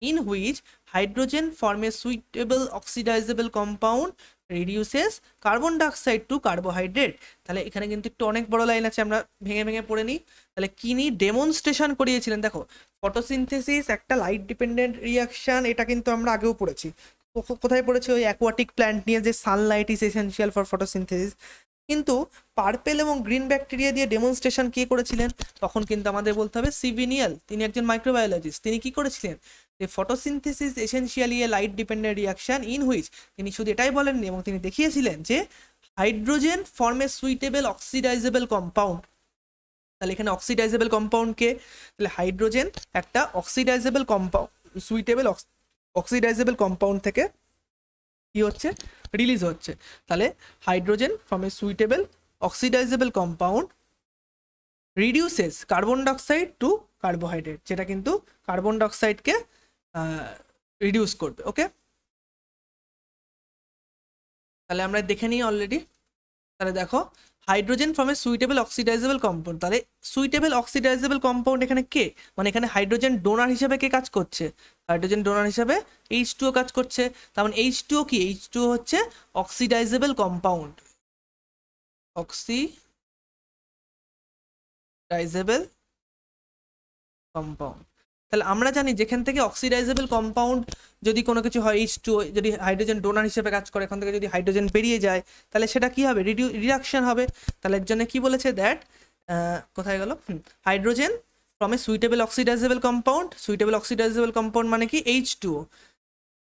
A: in which hydrogen form a suitable oxidizable compound reduces carbon dioxide to carbohydrate। তাহলে এখানে কিন্তু একটু অনেক বড় line আছে, আমরা ভেঙে ভেঙে পড়ে নিই। তাহলে কিনি ডেমনস্ট্রেশন করিয়েছিলেন? দেখো, ফটোসিনথেসিস একটা লাইট ডিপেন্ডেন্ট রিয়াকশন, এটা কিন্তু আমরা আগেও পড়েছি। কোথায় পড়েছি? ওই অ্যাকোয়াটিক প্ল্যান্ট নিয়ে, যে sunlight is essential for photosynthesis. কিন্তু পার্পেল এবং গ্রিন ব্যাকটেরিয়া দিয়ে ডেমনস্ট্রেশন কে করেছিলেন? তখন কিন্তু আমাদের বলতে হবে সিভি নিয়েল, তিনি একজন মাইক্রোবায়োলজিস্ট। তিনি কি করেছিলেন? যে photosynthesis essentially A light dependent reaction in which, তিনি শুধু এটাই বলেননি, এবং তিনি দেখিয়েছিলেন যে হাইড্রোজেন ফর্মে সুইটেবল অক্সিডাইজেবল কম্পাউন্ড। তাহলে এখানে অক্সিডাইজেবল কম্পাউন্ড কে? তাহলে হাইড্রোজেন একটা oxidisable compound, suitable oxidisable compound থেকে কি হচ্ছে? রিলিজ হচ্ছে। তাহলে hydrogen from a suitable oxidisable compound reduces carbon dioxide to carbohydrate, যেটা কিন্তু কার্বন ডাইঅক্সাইডকে রিডিউস করবে। ওকে, তাহলে আমরা দেখে নিই অলরেডি। তাহলে দেখো, hydrogen from a suitable oxidisable compound. তাহলে সুইটেবল অক্সিডাইজেবল কম্পাউন্ড এখানে কে? মানে এখানে হাইড্রোজেন ডোনার হিসাবে কে কাজ করছে? হাইড্রোজেন ডোনার হিসাবে H2O কাজ করছে। তার মানে H2O কি? H2O হচ্ছে অক্সিডাইজেবল কম্পাউন্ড, অক্সিডাইজেবল কম্পাউন্ড। তাহলে আমরা জানি যেখান থেকে অক্সিডাইজেবল কম্পাউন্ড যদি কোনো কিছু হয়, H2O যদি হাইড্রোজেন ডোনার হিসেবে কাজ করে, এখান থেকে যদি হাইড্রোজেন বেরিয়ে যায়, তাহলে সেটা কি হবে? রিডাকশন হবে। তাহলে এর জন্য কি বলেছে? দ্যাট কোথায় গেল? Hydrogen from a suitable oxidisable compound. Suitable oxidisable compound মানে কি? H2O।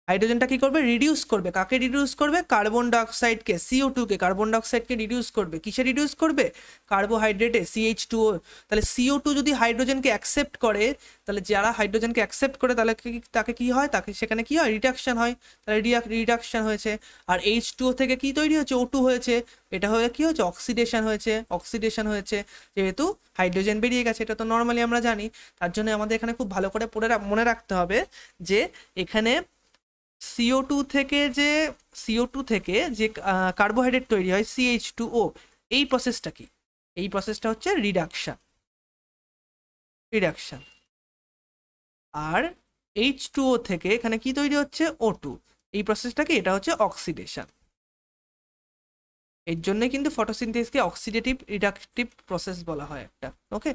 A: হাইড্রোজেনটা কি করবে? রিডিউস করবে। কাকে রিডিউস করবে? কার্বন ডাইঅক্সাইডকে, CO2 কে। কার্বন ডাইঅক্সাইডকে রিডিউস করবে। কিসে রিডিউস করবে? কার্বোহাইড্রেটে, CH2O। তাহলে CO2 যদি হাইড্রোজেনকে অ্যাকসেপ্ট করে, তাহলে যারা হাইড্রোজেনকে অ্যাকসেপ্ট করে তাহলে তাকে কি হয়? তাকে সেখানে কি হয়? রিডাকশন হয়। তাহলে রিডাকশন হয়েছে। আর H2O থেকে কি তৈরি হচ্ছে? O2 হয়েছে। এটা হয়ে কি হচ্ছে? অক্সিডেশন হয়েছে। অক্সিডেশন হয়েছে যেহেতু হাইড্রোজেন বেরিয়ে গেছে, এটা তো নর্মালি আমরা জানি। তার জন্য আমাদের এখানে খুব ভালো করে মনে রাখতে হবে যে এখানে CO2 থেকে যে কার্বোহাইড্রেট তৈরি হয় CH2O, এই প্রসেসটা কি? এই প্রসেসটা হচ্ছে রিডাকশন। আর H2O থেকে এখানে কি তৈরি হচ্ছে? O2। এই প্রসেসটা কি? এটা হচ্ছে অক্সিডেশন। এর জন্য কিন্তু ফটোসিনথেসিসকে অক্সিডেটিভ রিডাকটিভ প্রসেস বলা হয় একটা। ওকে,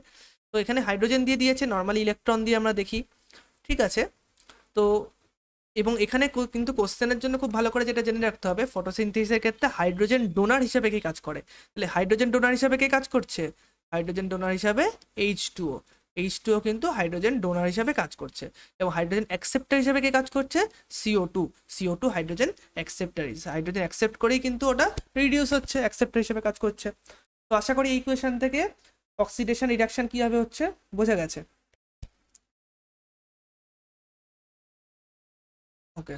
A: তো এখানে হাইড্রোজেন দিয়ে দিয়েছে, নর্মালি ইলেকট্রন দিয়ে আমরা দেখি। ঠিক আছে, তো এবং এখানে কিন্তু কোশ্চেনের জন্য খুব ভালো করে যেটা জেনে রাখতে হবে, ফটোসিনথেসিসের ক্ষেত্রে হাইড্রোজেন ডোনার হিসেবে কি কাজ করে? তাহলে হাইড্রোজেন ডোনার হিসেবে কে কাজ করছে? হাইড্রোজেন ডোনার হিসাবে H2O। H2O কিন্তু হাইড্রোজেন ডোনার হিসাবে কাজ করছে। এবং হাইড্রোজেন অ্যাকসেপ্টার হিসাবে কে কাজ করছে? CO2 hydrogen acceptor, hydrogen accept করেই কিন্তু ওটা রিডিউস হচ্ছে, অ্যাকসেপ্টার হিসেবে কাজ করছে। তো আশা করি এই ইকুয়েশন থেকে অক্সিডেশন রিডাকশন কিভাবে হচ্ছে বোঝা গেছে। ওকে,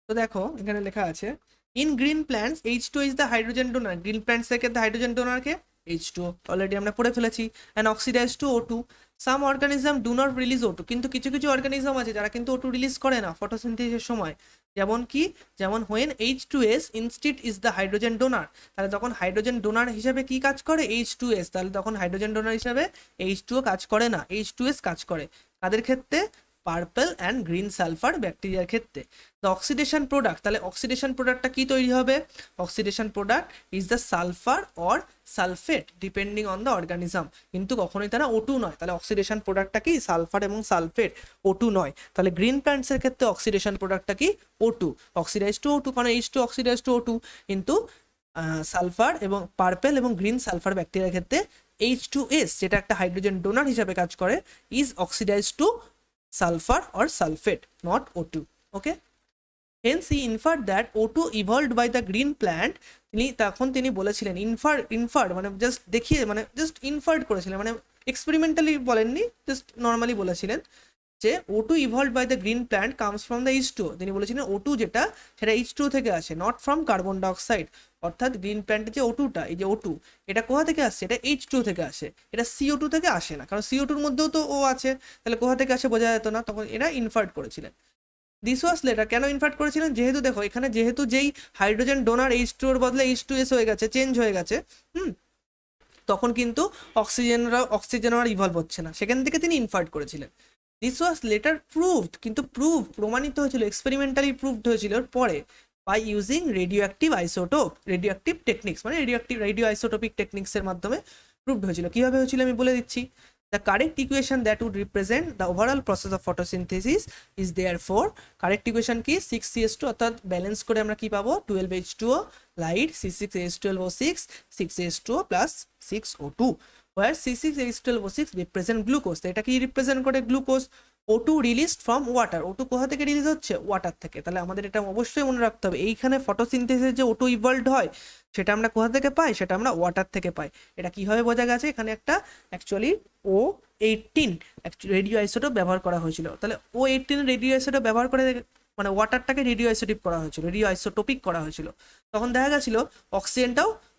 A: তো দেখো এখানে লেখা আছে, in green plants H2O is the hydrogen donor. Green plants থেকে হাইড্রোজেন ডোনার কে? H2O। অলরেডি আমরা পড়ে ফেলেছি। And oxidise to O2। Some organism do not release O2। কিন্তু কিছু কিছু অর্গানিজম আছে যারা কিন্তু O2 রিলিজ করে না ফটোসিনথেসিসের সময়। যেমন কি? যেমন when H2S instead is the hydrogen donor. তাহলে তখন হাইড্রোজেন ডোনার হিসাবে কি কাজ করে? H2S। তাহলে তখন হাইড্রোজেন ডোনার হিসাবে H2O কাজ করে না, H2S কাজ করে। কাদের ক্ষেত্রে? পার্পল অ্যান্ড গ্রিন সালফার ব্যাকটেরিয়ার ক্ষেত্রে। দ্য অক্সিডেশন প্রোডাক্ট, তাহলে অক্সিডেশন প্রোডাক্টটা কি তৈরি হবে? Oxidation product is the sulphur or sulphate depending on the organism. কিন্তু কখনোই তারা O2 নয়। তাহলে অক্সিডেশন প্রোডাক্টটা কি? সালফার এবং সালফেট, O2 নয়। তাহলে গ্রিন প্ল্যান্টসের ক্ষেত্রে অক্সিডেশন প্রোডাক্টটা কি? O2, অক্সিডাইজ টু O2, কারণ H2 অক্সিডাইজ টু O2। কিন্তু সালফার এবং পার্পল এবং গ্রিন সালফার ব্যাকটেরিয়ার ক্ষেত্রে H2S, যেটা একটা হাইড্রোজেন ডোনার হিসাবে কাজ করে, is oxidise to sulphur or sulphate, not O2। Okay, hence he inferred that O2 evolved by the green plant. তিনি বলেছিলেন, ইনফার্ড মানে জাস্ট দেখিয়ে, মানে জাস্ট ইনফার্ড করেছিলেন, মানে এক্সপেরিমেন্টালি বলেননি, জাস্ট নর্মালি বলেছিলেন যে O2 evolved by the green plant comes from the H2O। তিনি বলেছিলেন O2 যেটা, সেটা H2O থেকে আসে, নট ফ্রম কার্বন ডাইঅক্সাইড। অর্থাৎ গ্রিন প্ল্যান্টের যে O2টা, এই যে O2, এটা কোথা থেকে আসছে? এটা H2O থেকে আসে, এটা CO2 থেকে আসে না, কারণ CO2-র মধ্যেও তো O আছে, তাহলে কোথা থেকে আসে বোঝা যেত না, তখন এরা ইনফার্ড করেছিলেন। দিস ওয়াজ লেটার, কেন ইনফার্ট করেছিলেন? যেহেতু দেখো এখানে যেহেতু যেই হাইড্রোজেন ডোনার H2 এর বদলে H2S হয়ে গেছে, চেঞ্জ হয়ে গেছে, তখন কিন্তু অক্সিজেন আর ইভলভ হচ্ছে না, সেখান থেকে তিনি ইনফার্ট করেছিলেন। দিস ওয়াজ লেটার প্রুভড, কিন্তু প্রমাণিত হয়েছিল, এক্সপেরিমেন্টালি প্রুভড হয়েছিল পরে, by using radioactive techniques, মানে রেডিও আইসোটোপিক টেকনিক্সের মাধ্যমে প্রুভড হয়েছিল। কিভাবে হয়েছিল আমি বলে দিচ্ছি। The correct equation that would represent the overall process of photosynthesis is therefore, correct equation কি? 6CH2, অর্থাৎ ব্যালেন্স করে আমরা কি পাবো? 12H2O, light C6H12O6, 6H2O plus 6O2, where C6H12O6 represent glucose। এটা কি রিপ্রেজেন্ট করে? Glucose. O2 released from water, O2 কোথা থেকে রিলিজ হচ্ছে? ওয়াটার থেকে। তাহলে আমাদের এটা অবশ্যই মনে রাখতে হবে, এইখানে ফটোসিনথেসিসে যে O2 ইভলভড হয়, সেটা আমরা কোথা থেকে পাই? সেটা আমরা ওয়াটার থেকে পাই। এটা কিভাবে বোঝা গেছে? এখানে একটা অ্যাকচুয়ালি O18 রেডিও আইসোটোপ ব্যবহার করা হয়েছিল। তাহলে O18 রেডিও আইসোটোপ ব্যবহার করে, মানে ওয়াটারটাকে রেডিও আইসোটোপ করা হয়েছিল, রেডিও আইসোটোপিক করা হয়েছিল। তখন দেখা গেছিল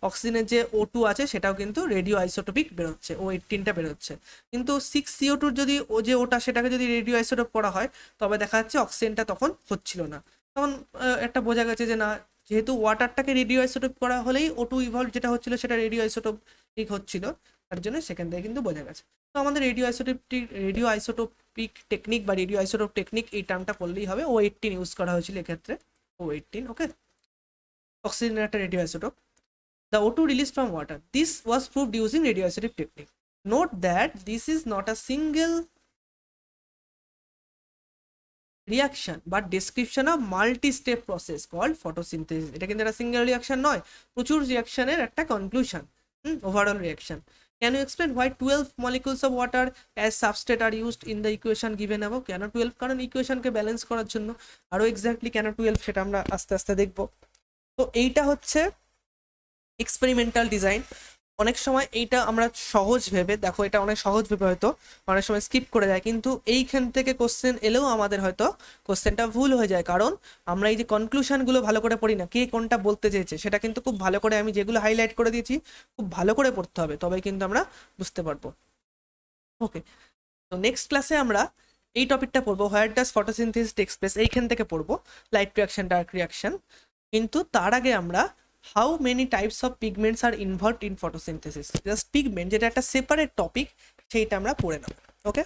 A: অক্সিজেনের যে O2 আছে সেটাও কিন্তু রেডিও আইসোটোপিক বেরোচ্ছে, O18টা বেরোচ্ছে। কিন্তু 6CO2 যদি যে ওটা, সেটাকে যদি রেডিও আইসোটোপ করা হয়, তবে দেখা যাচ্ছে অক্সিজেনটা তখন হচ্ছিল না। তখন একটা বোঝা গেছে যে না, যেহেতু ওয়াটারটাকে রেডিও আইসোটোপ করা হলেই O2 ইভলভ যেটা হচ্ছিল সেটা রেডিও আইসোটোপিক হচ্ছিল, তার জন্য সেখান থেকে কিন্তু বোঝা গেছে। তো আমাদের রেডিও আইসোটোপিক টেকনিক বা রেডিও আইসোটোপ টেকনিক, এই টার্মটা পড়লেই হবে। O18 ইউজ করা হয়েছিল এক্ষেত্রে, O18, ওকে, অক্সিজেনের একটা radio isotope. The O2 released from water. This was proved using radioisotope technique. Note that this is not a single reaction but description of multi-step process called photosynthesis. এটা কিন্তু একটা single reaction নয়, প্রচুর রিয়াকশনের একটা conclusion, overall reaction. Can you explain why 12 molecules of water as substrate are used in the equation given above? কেন 12? কারণ ইকুয়েশনকে balance করার জন্য। আরো এক্স্যাক্টলি কেন 12 সেটা আমরা আস্তে আস্তে দেখবো। তো এইটা হচ্ছে এক্সপেরিমেন্টাল ডিজাইন। অনেক সময় এইটা আমরা সহজ ভেবে, দেখো এটা অনেক সহজ ভেবে হয়তো অনেক সময় স্কিপ করে যায়, কিন্তু এইখান থেকে কোশ্চেন এলেও আমাদের হয়তো কোশ্চেনটা ভুল হয়ে যায়, কারণ আমরা এই যে কনক্লুশনগুলো ভালো করে পড়ি না, কে কোনটা বলতে চেয়েছে সেটা কিন্তু খুব ভালো করে, আমি যেগুলো হাইলাইট করে দিয়েছি খুব ভালো করে পড়তে হবে, তবে কিন্তু আমরা বুঝতে পারবো। ওকে, তো নেক্সট ক্লাসে আমরা এই টপিকটা পড়বো, হোয়ার ডাজ ফটোসিনথেসিস টেকস প্লেস, এইখান থেকে পড়বো লাইট রিয়াকশন, ডার্ক রিয়াকশন। কিন্তু তার আগে আমরা how many types of pigments are involved in photosynthesis, just pigment যেটা একটা সেপারেট টপিক, সেইটা আমরা পড়ে নেব। ওকে,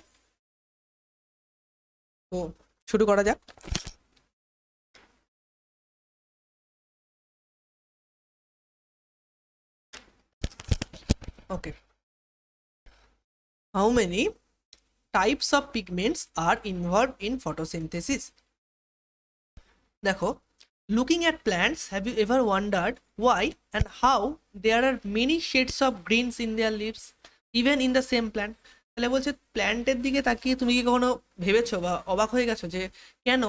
A: তো শুরু করা যাক। Okay, how many types of pigments are involved in photosynthesis. দেখো, looking at plants, have you ever wondered why and how there are many shades of greens in their leaves, even in the same plant? তাহলে বলছে, প্ল্যান্টের দিকে তাকিয়ে তুমি কি কখনো ভেবেছো বা অবাক হয়ে গেছো যে কেন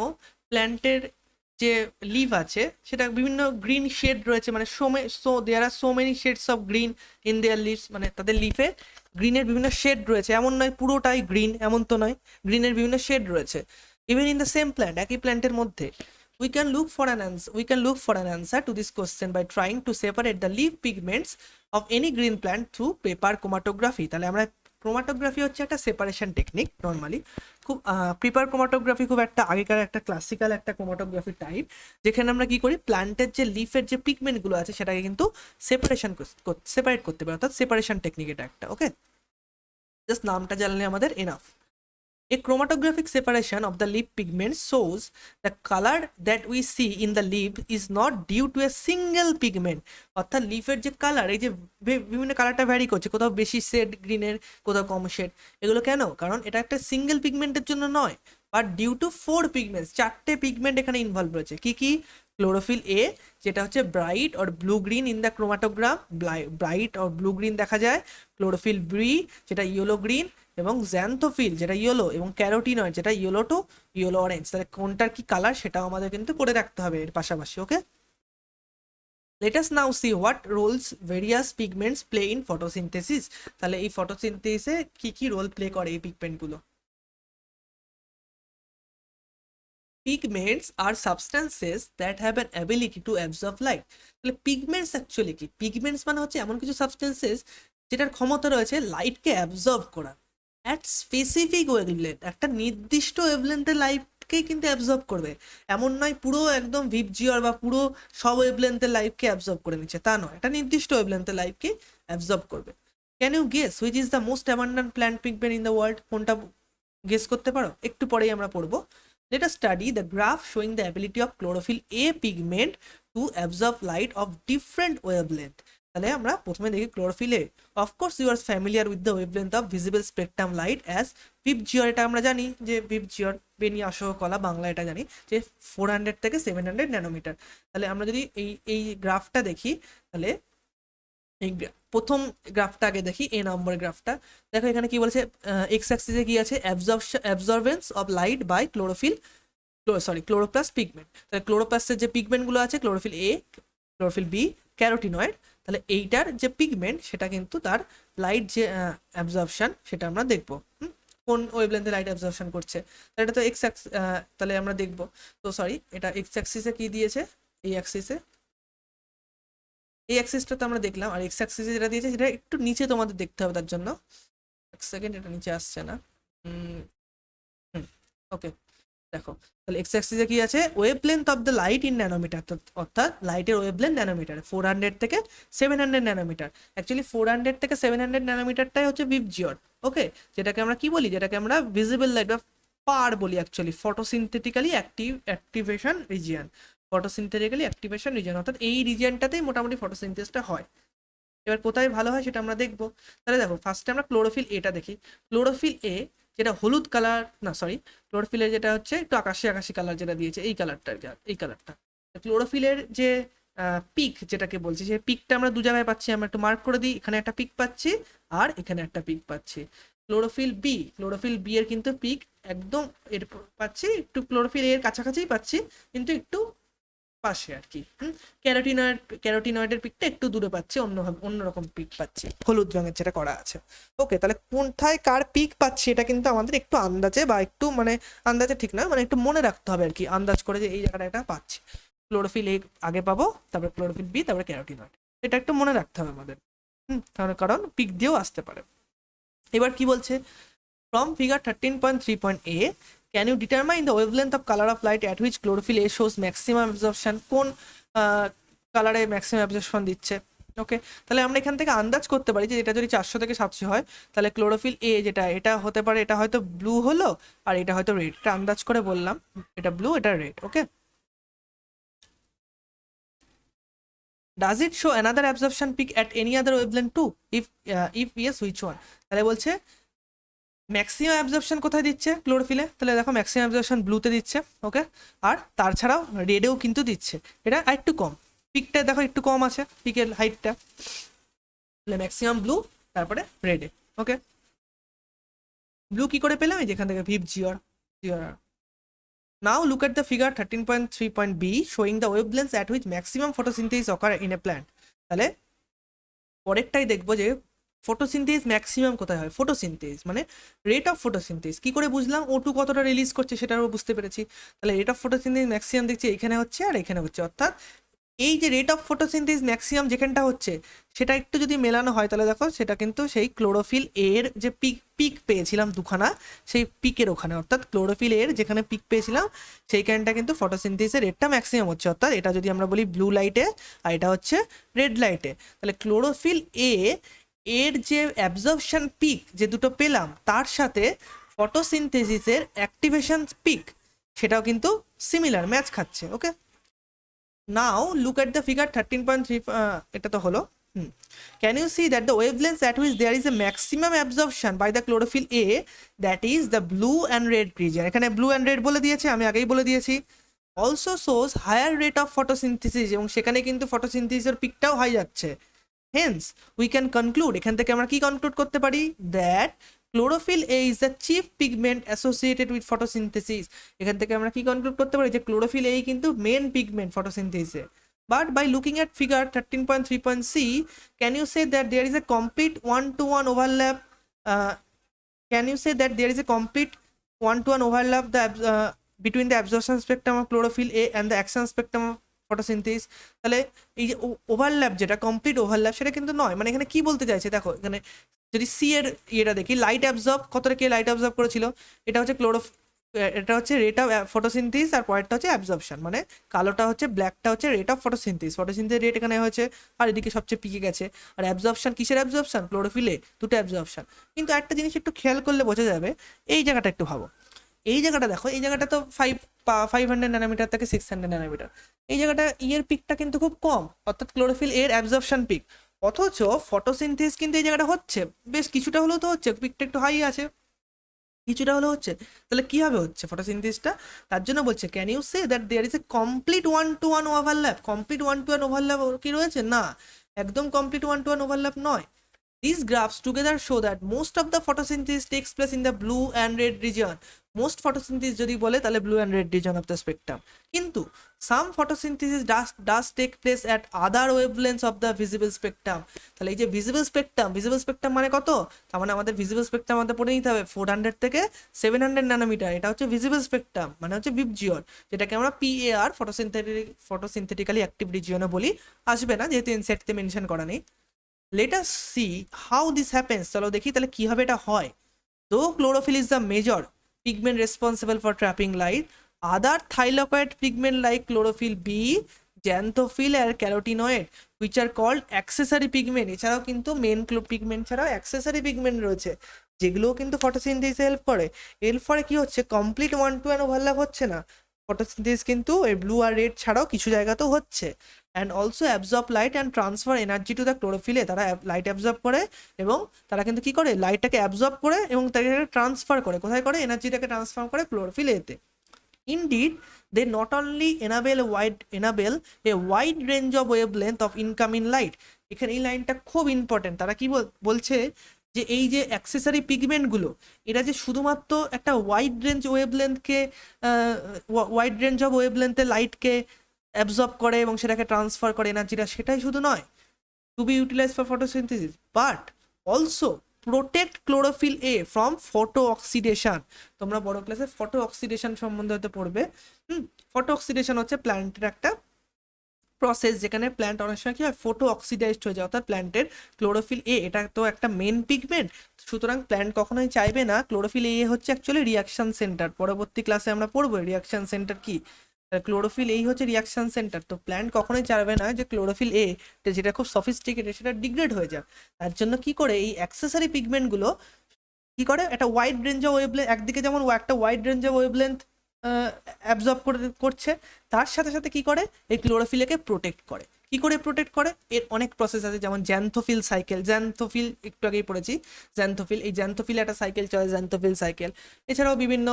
A: প্ল্যান্টের যে লিভ আছে সেটা বিভিন্ন গ্রিন শেড রয়েছে, মানে there are so many shades of green in their leaves, মানে তাদের লিফে গ্রিনের বিভিন্ন শেড রয়েছে, এমন নয় পুরোটাই গ্রিন, এমন তো নয়, গ্রিনের বিভিন্ন শেড রয়েছে, even in the same plant, একই প্ল্যান্টের মধ্যে। We can look for an answer to this question by trying to separate the leaf pigments of any green plant through paper chromatography. তাহলে আমরা, ক্রোমাটোগ্রাফি হচ্ছে একটা সেপারেশন টেকনিক, নর্মালি খুব paper chromatography খুব একটা আগেকার একটা ক্লাসিক্যাল একটা ক্রোমাটোগ্রাফি টাইপ, যেখানে আমরা কি করি, প্ল্যান্টের যে লিফের যে পিগমেন্টগুলো আছে সেটাকে কিন্তু সেপারেট করতে পারি, অর্থাৎ সেপারেশন টেকনিক এটা একটা। ওকে, জাস্ট নামটা জানলে আমাদের enough. A chromatographic separation of the leaf pigment shows the color that we see in the leaf is not due to a single pigment. অর্থাৎ লিফের যে কালার, এই যে বিভিন্ন কালারটা ভ্যারি করছে, কোথাও বেশি শেড গ্রিনের, কোথাও কম শেড, এগুলো কেন? কারণ এটা একটা সিঙ্গেল পিগমেন্টের জন্য নয়, বাট ডিউ টু 4 পিগমেন্টস, 4টে পিগমেন্ট এখানে ইনভলভ রয়েছে। কি কি? ক্লোরোফিল এ যেটা হচ্ছে bright or blue green in the chromatogram, bright or blue green দেখা যায়। ক্লোরোফিল বি যেটা ইয়েলো গ্রিন, এবং জ্যান্থোফিল যেটা ইয়েলো, এবং ক্যারোটিনয়েড যেটা ইয়েলো টু ইয়েলো অরেঞ্জ। তাহলে কোনটার কি কালার সেটাও আমাদের কিন্তু পড়ে রাখতে হবে এর পাশাপাশি। ওকে, let us now see what roles various pigments play in photosynthesis. তাহলে এই ফটোসিনথেসিসে কি কি রোল প্লে করে এই পিগমেন্টগুলো। Pigments are substances that have an ability to absorb light. তাহলে পিগমেন্টস অ্যাকচুয়ালি কি? পিগমেন্টস মানে হচ্ছে এমন কিছু সাবস্টেন্সেস যেটার ক্ষমতা রয়েছে লাইটকে অ্যাবজর্ব করা অ্যাট স্পেসিফিক ওয়েভলেন্থ। একটা নির্দিষ্ট ওয়েভলেন্থে লাইটকেই কিন্তু অ্যাবজর্ব করবে, এমন নয় পুরো একদম ভিপজিওর বা পুরো সব ওয়েভলেন্থের লাইটকে অ্যাবজর্ব করে নিচ্ছে, তা নয়, একটা নির্দিষ্ট ওয়েভলেন্থের লাইটকে অ্যাবজর্ব করবে। Can you guess which is the most abundant plant pigment in the world? কোনটা গেস করতে পারো? একটু পরেই আমরা পড়বো। Let us study the graph showing the ability of chlorophyll A pigment to absorb light of different wavelength. তাহলে আমরা প্রথমে দেখি chlorophyll a. Of course you are familiar with the wavelength of visible spectrum light as VIBGYOR. এটা আমরা জানি যে ভিপজিওর, বেনি অসহ কলা বাংলা এটা জানি যে 400 থেকে 700 ন্যানোমিটার। তাহলে আমরা যদি এই গ্রাফটা দেখি, তাহলে এই প্রথম গ্রাফটা আগে দেখি, এ নম্বরের গ্রাফটা দেখো। এখানে কি বলছে? এক্স অ্যাক্সিসে কি আছে? Absorbance of light by chloroplast pigment. তাহলে ক্লোরোপ্লাস্টের যে পিগমেন্টগুলো আছে, chlorophyll a, chlorophyll b, carotenoid, তাহলে এইটার যে পিগমেন্ট সেটা কিন্তু তার লাইট যে অ্যাবজর্পশন সেটা আমরা দেখবো কোন ওয়েভলেন্থে লাইট অ্যাবজর্পশন করছে। তাহলে এটা তো এক্স অ্যাক্সিস, তাহলে আমরা দেখবো তো সরি এটা এক্স অ্যাক্সিসে কি দিয়েছে, এই অ্যাক্সিসে এই অ্যাক্সিসটা তো আমরা দেখলাম, আর এক্স অ্যাক্সিসে যেটা দিয়েছে সেটা একটু নিচে তোমাদের দেখতে হবে, তার জন্য এক সেকেন্ড, এটা নিচে আসছে না। ওকে, দেখো তাহলে এক্স অ্যাক্সিসে কি আছে? Wavelength of the light in nanometer, অর্থাৎ লাইটের ওয়েভলেন্থ ন্যানোমিটার, 400 থেকে 700 ন্যানোমিটার। অ্যাকচুয়ালি 400 থেকে 700 ন্যানোমিটারটাই হচ্ছে ভিপজিওর। ওকে, যেটাকে আমরা কি বলি? যেটাকে আমরা ভিজিবল লাইট বা পার বলি, actually photosynthetically activation region. Photosynthetically activation region, অর্থাৎ এই রিজিয়নটাতেই মোটামুটি ফটোসিনথেসিসটা হয়। এবার কোথায় ভালো হয় সেটা আমরা দেখবো। তাহলে দেখো ফার্স্টে আমরা ক্লোরোফিল এটা দেখি। ক্লোরোফিল এ যেটা হলুদ কালার, না সরি, ক্লোরোফিলের যেটা হচ্ছে একটু আকাশি আকাশি কালার যেটা দিয়েছে, এই কালারটা, এই কালারটা। ক্লোরোফিলের যে পিক যেটাকে বলছি, সেই পিকটা আমরা দু জায়গায় পাচ্ছি, আমরা একটু মার্ক করে দিই। এখানে একটা পিক পাচ্ছি আর এখানে একটা পিক পাচ্ছি। ক্লোরোফিল বি এর কিন্তু পিক একদম এর পাচ্ছি, একটু ক্লোরোফিল এর কাছাকাছিই পাচ্ছি, কিন্তু একটু পাশে আর কি। ক্যারোটিনয়েডের পিকটা একটু দূরে পাচ্ছি, অন্যরকম পিক পাচ্ছি, হলুদ রঙের যেটা করা আছে। ওকে, তাহলে কোথায় কার পিক পাচ্ছি এটা কিন্তু আমাদের একটু আন্দাজে, বা একটু মানে আন্দাজে ঠিক না, মানে একটু মনে রাখতে হবে আর কি, আন্দাজ করে যে এই জায়গাটা এটা পাচ্ছি। ক্লোরোফিল এ আগে পাবো, তারপরে ক্লোরোফিল বি, তারপরে ক্যারোটিনয়েড। এটা একটু মনে রাখতে হবে আমাদের, তাহলে কারণ পিক দিয়েও আসতে পারে। এবার কি বলছে? From figure 13.3.a, can you determine the wavelength of color of light at which chlorophyll A shows maximum absorption? কোন কালারে ম্যাক্সিমাম অ্যাবজর্পশন দিচ্ছে? ওকে, তাহলে আমরা এখান থেকে আন্দাজ করতে পারি যে এটা যদি 400 থেকে 700 হয়, তাহলে ক্লোরোফিল এ যেটা, এটা হতে পারে, এটা হয়তো ব্লু হলো আর এটা হয়তো রেড। এটা আন্দাজ করে বললাম, এটা ব্লু, এটা red. Okay, does it show another absorption peak at any other wavelength too? If yes, which one? তাহলে বলছে ম্যাক্সিমাম অ্যাবজর্পশন কোথায় দিচ্ছে ক্লোরোফিলে? তাহলে দেখো ম্যাক্সিমাম অ্যাবজর্পশন ব্লুতে দিচ্ছে। ওকে, আর তার ছাড়াও রেডেও কিন্তু দিচ্ছে, এটা একটু কম, পিকটা দেখো একটু কম আছে, পিকের হাইটটা। তাহলে ম্যাক্সিমাম ব্লু, তারপরে রেডে। ওকে, ব্লু কি করে পেলাম? এই যেখান থেকে ভিপজিওর। Now look at the figure 13.3.b showing the wavelengths at which maximum photosynthesis occur in a plant. তাহলে পরেরটাই দেখবো যে ফটোসিনথেসিস ম্যাক্সিমাম কোথায় হয়। ফটোসিনথেসিস মানে রেট অফ ফটোসিনথেসিস কি করে বুঝলাম? O2 কতটা রিলিজ করছে সেটাও বুঝতে পেরেছি। তাহলে রেট অফ ফটোসিনথেসিস ম্যাক্সিমাম দেখছি এখানে হচ্ছে আর এখানে হচ্ছে, অর্থাৎ এই যে রেট অফ ফটোসিনথেসিস ম্যাক্সিমাম যেখানটা হচ্ছে সেটা একটু যদি মেলানো হয়, তাহলে দেখো সেটা কিন্তু সেই ক্লোরোফিল এর যে পিক পেয়েছিলাম দুখানা, সেই পিকের ওখানে, অর্থাৎ ক্লোরোফিল এর যেখানে পিক পেয়েছিলাম সেইখানটা কিন্তু ফটোসিনথেসিসের রেটটা ম্যাক্সিমাম হচ্ছে। অর্থাৎ এটা যদি আমরা বলি ব্লু লাইটে আর এটা হচ্ছে রেড লাইটে, তাহলে ক্লোরোফিল এর যে অ্যাবজর্পশন পিক যে দুটো পেলাম, তার সাথে ফটোসিনথেসিসের অ্যাক্টিভেশন পিক সেটাও কিন্তু সিমিলার, ম্যাচ খাচ্ছে। Okay, now look at the figure 13.3, এটা তো হলো। Can you see that the wavelength at which there is a maximum absorption by the chlorophyll a, that is the blue and red region. এখানে blue and red বলে দিয়েছে, আমি আগেই বলে দিয়েছি। Also shows higher rate of photosynthesis, এবং সেখানে কিন্তু ফটোসিনথেসিসের পিকটাও হাই যাচ্ছে। হেন্স উই ক্যান কনক্লুড, এখান থেকে আমরা কি কনক্লুড করতে পারি, that chlorophyll A is the chief pigment associated with photosynthesis. এখান থেকে আমরা কি কনক্লুড করতে পারি যে ক্লোরোফিল এই কিন্তু মেন পিগমেন্ট ফটোসিনথেসিসে। But by looking at figure 13.3.c, can you say that there is a complete one-to-one overlap? Can you say that there is a complete one-to-one overlap between the absorption spectrum of chlorophyll A and the action spectrum of photosynthesis? তাহলে এই যে overlap, যেটা complete overlap, সেটা কিন্তু নয়। মানে এখানে কি বলতে চাইছে দেখো, এখানে যদি সি এর ইয়েটা দেখি, লাইট অ্যাবজর্ব কতটা কে লাইট অ্যাবজর্ব করেছিল, এটা হচ্ছে এটা হচ্ছে রেট অফ ফটোসিনথেসিস, আর পরেরটা হচ্ছে অ্যাবজর্পশন, মানে কালোটা হচ্ছে, ব্ল্যাকটা হচ্ছে rate of photosynthesis. Photosynthesis rate এখানে হচ্ছে, আর এদিকে সবচেয়ে পিকে গেছে। আর অ্যাবজর্পশন কিসের অ্যাবজর্পশন, ক্লোরোফিলে, দুটো অ্যাবজর্পশন। কিন্তু একটা জিনিস একটু খেয়াল করলে বোঝা যাবে, এই জায়গাটা একটু ভাবো, এই জায়গাটা দেখো, এই জায়গাটা তো 500 ন্যানোমিটার থেকে 600 ন্যানোমিটার, এই জায়গাটা ইয়ের পিকটা কিন্তু খুব কম, অর্থাৎ ক্লোরোফিল এর অ্যাবজর্পশন পিক। অথচ ফটোসিনথেসিস কিন্তু এই জায়গাটা হচ্ছে, বেশ কিছুটা হলেও তো হচ্ছে, পিকটা একটু হাই আছে, কিছুটা হলেও হচ্ছে। তাহলে কিভাবে হচ্ছে ফটোসিনথেসিসটা, তার জন্য বলছে can you say that there is a complete one to one overlap. Complete one to one overlap কি রয়েছে, না, একদম complete one to one overlap নয়। These graphs together show that most of the photosynthesis takes place in the blue and red region. Most photosynthesis যদি বলে তাহলে blue and red region of the spectrum. কিন্তু some photosynthesis does take place at other wavelengths of the visible spectrum. তাহলে এই যে visible spectrum মানে কত, তার মানে আমাদের visible spectrum আমাদের পড়ে নিতে হবে 400 থেকে 700 ন্যানোমিটার। এটা হচ্ছে visible spectrum, মানে হচ্ছে VIBGYOR, যেটাকে আমরা PAR photosynthetically active region বলি। আসবে না যেহেতু এনসিইআরটি তে মেনশন করা নেই। Let us see how this happens. চলো দেখি তাহলে কিভাবে এটা হয়। Though chlorophyll is the major pigment responsible for trapping light, other thylakoid pigment like chlorophyll B, xanthophyll and carotenoid which are called accessory pigment, এছাড়াও কিন্তু মেন পিগমেন্ট ছাড়াও accessory pigment রয়েছে, যেগুলোও কিন্তু ফটোসিনথেসিসে হেল্প করে। এর ফলে কি হচ্ছে, complete one to one overlap হচ্ছে না, ফটোসিনথেসিস কিন্তু এই ব্লু আর রেড ছাড়াও কিছু জায়গাতেও হচ্ছে। And also absorb light and transfer energy to the ক্লোরোফিলে, তারা লাইট অ্যাবজর্ব করে এবং তারা কিন্তু কি করে, লাইটটাকে অ্যাবজর্ব করে এবং তাকে ট্রান্সফার করে, কোথায় করে, এনার্জিটাকে ট্রান্সফার করে ক্লোরোফিল এতে। Indeed, they not only enable a wide range of wavelength of incoming light. এখানে এই লাইনটা খুব ইম্পর্টেন্ট। তারা কি বলছে যে এই যে অ্যাক্সেসরি পিগমেন্টগুলো, এরা যে শুধুমাত্র একটা ওয়াইড রেঞ্জ অফ ওয়েভলেন্থে লাইটকে অ্যাবজর্ব করে এবং সেটাকে ট্রান্সফার করে এনার্জিটা, সেটাই শুধু নয় to be utilise for photosynthesis, but also protect chlorophyll a from photo oxidation. তোমরা বড় ক্লাসে ফটো অক্সিডেশন সম্বন্ধে হয়তো পড়বে। ফটো অক্সিডেশন হচ্ছে প্ল্যান্টের একটা প্রসেস, যেখানে প্ল্যান্ট অনেক সময় কি হয়, ফটো অক্সিডাইজড হয়ে যায়, অর্থাৎ প্ল্যান্টের ক্লোরোফিল এ, এটা তো একটা মেন পিগমেন্ট, সুতরাং প্ল্যান্ট কখনোই চাইবে না, ক্লোরোফিল এ হচ্ছে অ্যাকচুয়ালি রিয়াকশন সেন্টার, পরবর্তী ক্লাসে আমরা পড়বো রিয়াকশন সেন্টার কি, ক্লোরোফিল এই হচ্ছে রিয়াকশন সেন্টার। তো প্ল্যান্ট কখনোই চাইবে না যে ক্লোরোফিল এ, যেটা খুব সফিস্টিকেটেড, সেটা ডিগ্রেড হয়ে যায়। তার জন্য কি করে, এই অ্যাক্সেসরি পিগমেন্টগুলো কি করে, একটা ওয়াইড রেঞ্জ অফ ওয়েভলেন্থ, একদিকে যেমন একটা wide range of wavelength absorb করছে, তার সাথে সাথে কি করে, এই ক্লোরোফিলকে প্রোটেক্ট করে। কি করে প্রোটেক্ট করে, এর অনেক প্রসেস আছে, যেমন জ্যান্থোফিল সাইকেল, জ্যান্থোফিল একটু আগেই পড়েছি, জ্যান্থোফিল, এই জ্যান্থোফিল একটা সাইকেল চলে, জ্যান্থোফিল সাইকেল। এছাড়াও বিভিন্ন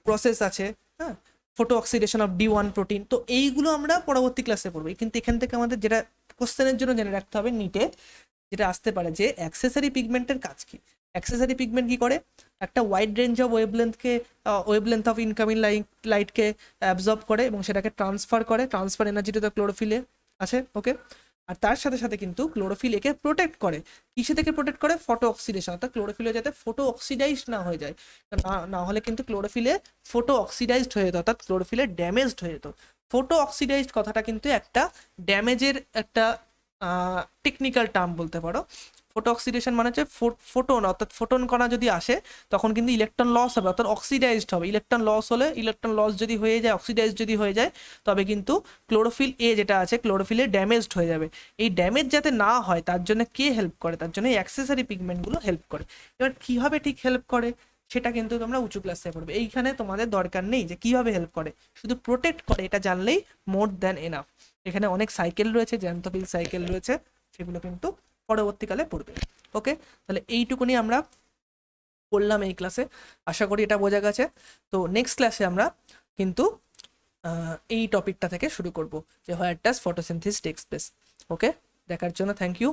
A: প্রসেস আছে, হ্যাঁ, photo oxidation of D1 protein. তো এইগুলো আমরা পরবর্তী ক্লাসে পড়বো, কিন্তু এখান থেকে আমাদের যেটা কোশ্চেনের জন্য জেনে রাখতে হবে, নিটে যেটা আসতে পারে, যে অ্যাক্সেসরি পিগমেন্টের কাজ কি। অ্যাক্সেসরি পিগমেন্ট কি করে, একটা wide range of wavelength of incoming লাইটকে অ্যাবজর্ব করে এবং সেটাকে ট্রান্সফার এনার্জি টু দ্য ক্লোরোফিলে আছে, ওকে। আর তার সাথে সাথে কিন্তু ক্লোরোফিল একে প্রোটেক্ট করে, কিসে থেকে প্রোটেক্ট করে, ফটো অক্সিডেশন, অর্থাৎ ক্লোরোফিলে যাতে ফটো অক্সিডাইজড না হয়ে যায়, না হলে কিন্তু ক্লোরোফিলে ফটো অক্সিডাইজড হয়ে যেত, অর্থাৎ ক্লোরোফিলে ড্যামেজড হয়ে যেত। ফটো অক্সিডাইজড কথাটা কিন্তু একটা ড্যামেজের একটা টেকনিক্যাল টার্ম বলতে পারো। ফটো অক্সিডেশন মানে হচ্ছে ফোটন, অর্থাৎ ফোটন কণা যদি আসে তখন কিন্তু ইলেকট্রন লস হবে, অর্থাৎ অক্সিডাইজড হবে। ইলেকট্রন লস যদি হয়ে যায়, অক্সিডাইজড যদি হয়ে যায়, তবে কিন্তু ক্লোরোফিল এ যেটা আছে, ক্লোরোফিলে ড্যামেজড হয়ে যাবে। এই ড্যামেজ যাতে না হয় তার জন্য কে হেল্প করে, তার জন্য এই অ্যাক্সেসরি পিগমেন্টগুলো হেল্প করে। এবার কিভাবে ঠিক হেল্প করে সেটা কিন্তু তোমরা উঁচু ক্লাসে পড়বে, এইখানে তোমাদের দরকার নেই যে কিভাবে হেল্প করে, শুধু প্রোটেক্ট করে এটা জানলেই মোর দ্যান এনাফ। এখানে অনেক সাইকেল রয়েছে, জ্যান্থোফিল সাইকেল রয়েছে, সেগুলো কিন্তু পরবর্তীকালে পড়বে, ওকে। তাহলে এইটুকুনি আমরা পড়লাম এই ক্লাসে, আশা করি এটা বোঝা গেছে। তো নেক্সট ক্লাসে আমরা কিন্তু এই টপিকটা থেকে শুরু করব যে where does photosynthesis takes place. Okay, দেখার জন্য থ্যাংক ইউ।